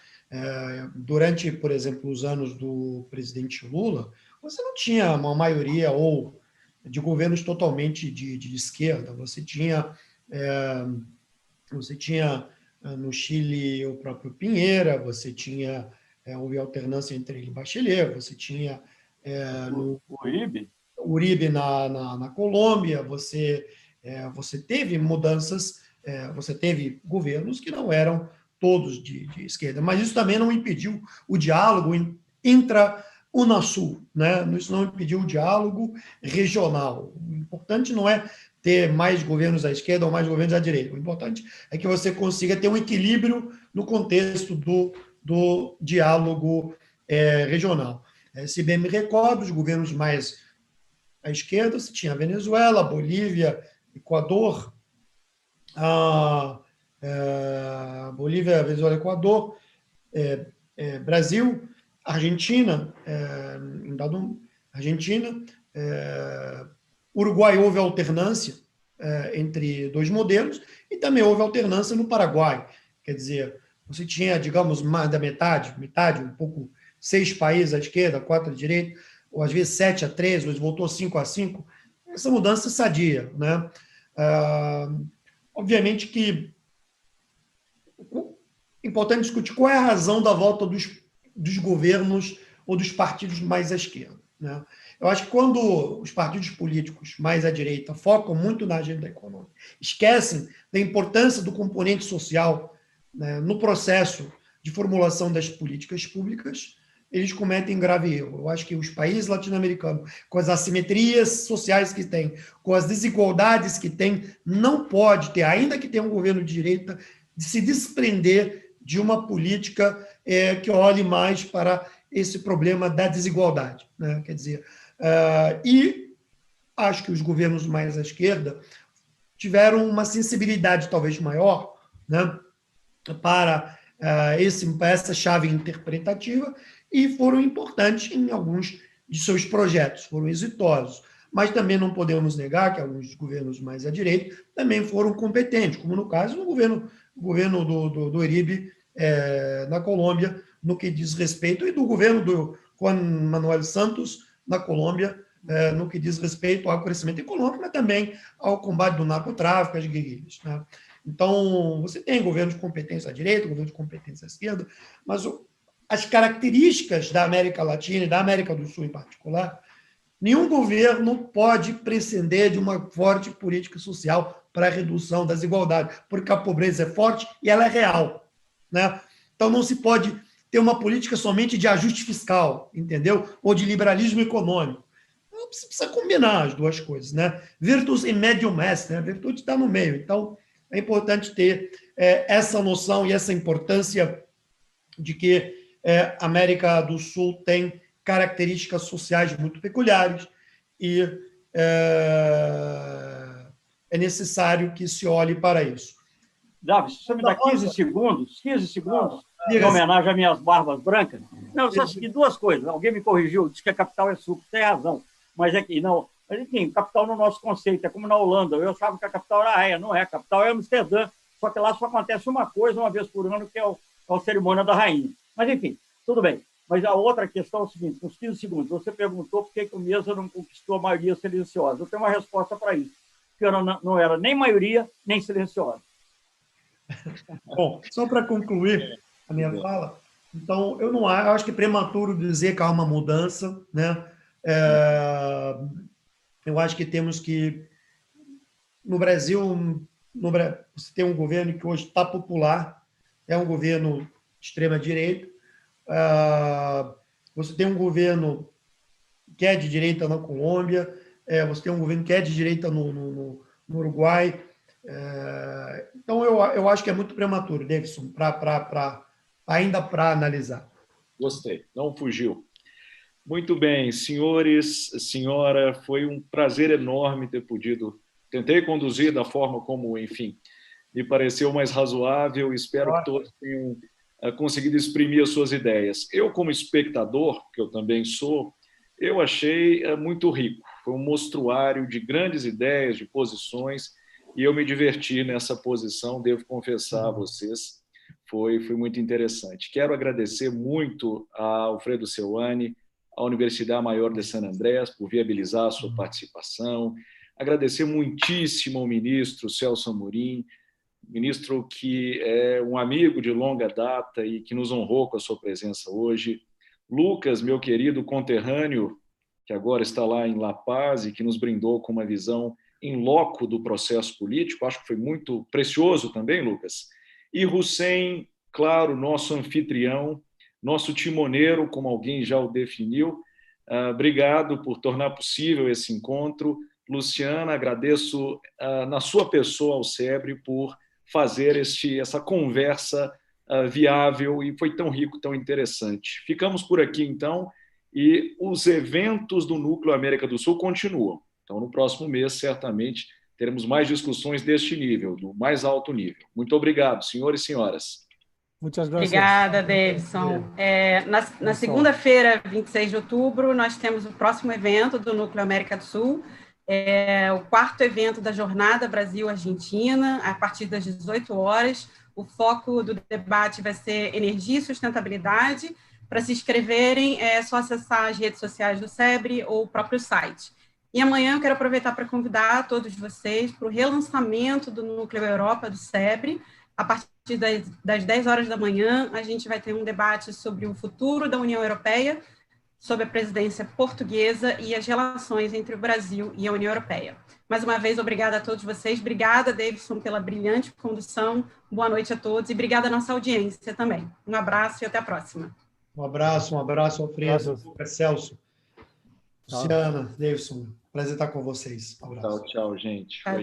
Durante, por exemplo, os anos do presidente Lula, você não tinha uma maioria ou de governos totalmente de esquerda. Você tinha no Chile o próprio Pinheira, você tinha houve alternância entre ele e Bachelet, você tinha no Uribe na Colômbia, você teve mudanças, você teve governos que não eram todos de esquerda, mas isso também não impediu o diálogo intra-Unasul, né? Isso não impediu o diálogo regional. O importante não é ter mais governos à esquerda ou mais governos à direita. O importante é que você consiga ter um equilíbrio no contexto do diálogo regional. Se bem me recordo, os governos mais à esquerda, você tinha a Venezuela, Bolívia, Equador, Bolívia, Venezuela, Equador, Brasil, Argentina, Uruguai houve alternância entre dois modelos e também houve alternância no Paraguai. Quer dizer, você tinha, digamos, mais da metade, um pouco, 6 países à esquerda, 4 à direita, ou às vezes 7-3, ou voltou 5-5. Essa mudança sadia, né? Obviamente que é importante discutir qual é a razão da volta dos governos ou dos partidos mais à esquerda, né? Eu acho que quando os partidos políticos mais à direita focam muito na agenda econômica, esquecem da importância do componente social, né, no processo de formulação das políticas públicas, eles cometem grave erro. Eu acho que os países latino-americanos, com as assimetrias sociais que têm, com as desigualdades que têm, não pode ter, ainda que tenha um governo de direita, de se desprender de uma política que olhe mais para esse problema da desigualdade, né? Quer dizer, e acho que os governos mais à esquerda tiveram uma sensibilidade talvez maior, né, para essa chave interpretativa, e foram importantes em alguns de seus projetos, foram exitosos. Mas também não podemos negar que alguns governos mais à direita também foram competentes, como no caso do governo do Uribe na Colômbia, no que diz respeito, e do governo do Juan Manuel Santos na Colômbia, no que diz respeito ao crescimento econômico, mas também ao combate do narcotráfico, às guerrilhas, né? Então, você tem governos de competência à direita, governos de competência à esquerda, mas as características da América Latina e da América do Sul em particular, nenhum governo pode prescindir de uma forte política social para a redução das desigualdades, porque a pobreza é forte e ela é real, né? Então, não se pode ter uma política somente de ajuste fiscal, entendeu? Ou de liberalismo econômico. Então, você precisa combinar as duas coisas, né? Virtus in medium est, né? A virtude está no meio. Então, é importante ter essa noção e essa importância de que a América do Sul tem características sociais muito peculiares e é necessário que se olhe para isso. Davi, se você me dá 15 segundos, em homenagem às minhas barbas brancas. Não, só seguir 2 coisas. Alguém me corrigiu, disse que a capital é Sul, tem razão. Mas é que não. Mas, enfim, capital no nosso conceito, é como na Holanda. Eu achava que a capital era a Haia, não é. A capital é Amsterdã, só que lá só acontece uma coisa, uma vez por ano, que é a cerimônia da rainha. Mas, enfim, tudo bem. Mas a outra questão é o seguinte, nos 15 segundos, você perguntou por que o Mesa não conquistou a maioria silenciosa. Eu tenho uma resposta para isso. Porque não era nem maioria, nem silenciosa. Bom, só para concluir a minha fala, Então, eu acho que é prematuro dizer que há uma mudança, né? Eu acho que temos que, no Brasil, você tem um governo que hoje está popular, é um governo de extrema-direita, você tem um governo que é de direita na Colômbia, você tem um governo que é de direita no Uruguai. Então, eu acho que é muito prematuro, Davidson, ainda para analisar. Gostei, não fugiu. Muito bem, senhores, senhora, foi um prazer enorme ter podido. Tentei conduzir da forma como, enfim, me pareceu mais razoável. Espero que todos tenham conseguido exprimir as suas ideias. Eu, como espectador, que eu também sou, eu achei muito rico. Foi um mostruário de grandes ideias, de posições, e eu me diverti nessa posição, devo confessar a vocês. Foi muito interessante. Quero agradecer muito a Alfredo Seuani, à Universidade Maior de San Andrés, por viabilizar a sua participação. Agradecer muitíssimo ao ministro Celso Amorim, ministro que é um amigo de longa data e que nos honrou com a sua presença hoje. Lucas, meu querido conterrâneo, que agora está lá em La Paz e que nos brindou com uma visão em loco do processo político. Acho que foi muito precioso também, Lucas. E Hussein, claro, nosso anfitrião, nosso timoneiro, como alguém já o definiu. Obrigado por tornar possível esse encontro. Luciana, agradeço na sua pessoa ao SEBRE por fazer essa conversa viável, e foi tão rico, tão interessante. Ficamos por aqui, então, e os eventos do Núcleo América do Sul continuam. Então, no próximo mês, certamente, teremos mais discussões deste nível, do mais alto nível. Muito obrigado, senhores e senhoras. Muchas gracias. Obrigada, Davidson. Na segunda-feira, 26 de outubro, nós temos o próximo evento do Núcleo América do Sul, o quarto evento da Jornada Brasil-Argentina, a partir das 18 horas. O foco do debate vai ser energia e sustentabilidade. Para se inscreverem, é só acessar as redes sociais do SEBRE ou o próprio site. E amanhã eu quero aproveitar para convidar todos vocês para o relançamento do Núcleo Europa do SEBRE. A partir das 10 horas da manhã, a gente vai ter um debate sobre o futuro da União Europeia, sob a presidência portuguesa e as relações entre o Brasil e a União Europeia. Mais uma vez, obrigada a todos vocês. Obrigada, Davidson, pela brilhante condução. Boa noite a todos e obrigada à nossa audiência também. Um abraço e até a próxima. Um abraço, Alfredo, Celso, Luciana, Davidson. Prazer estar com vocês. Um abraço. Tchau, gente. Tchau.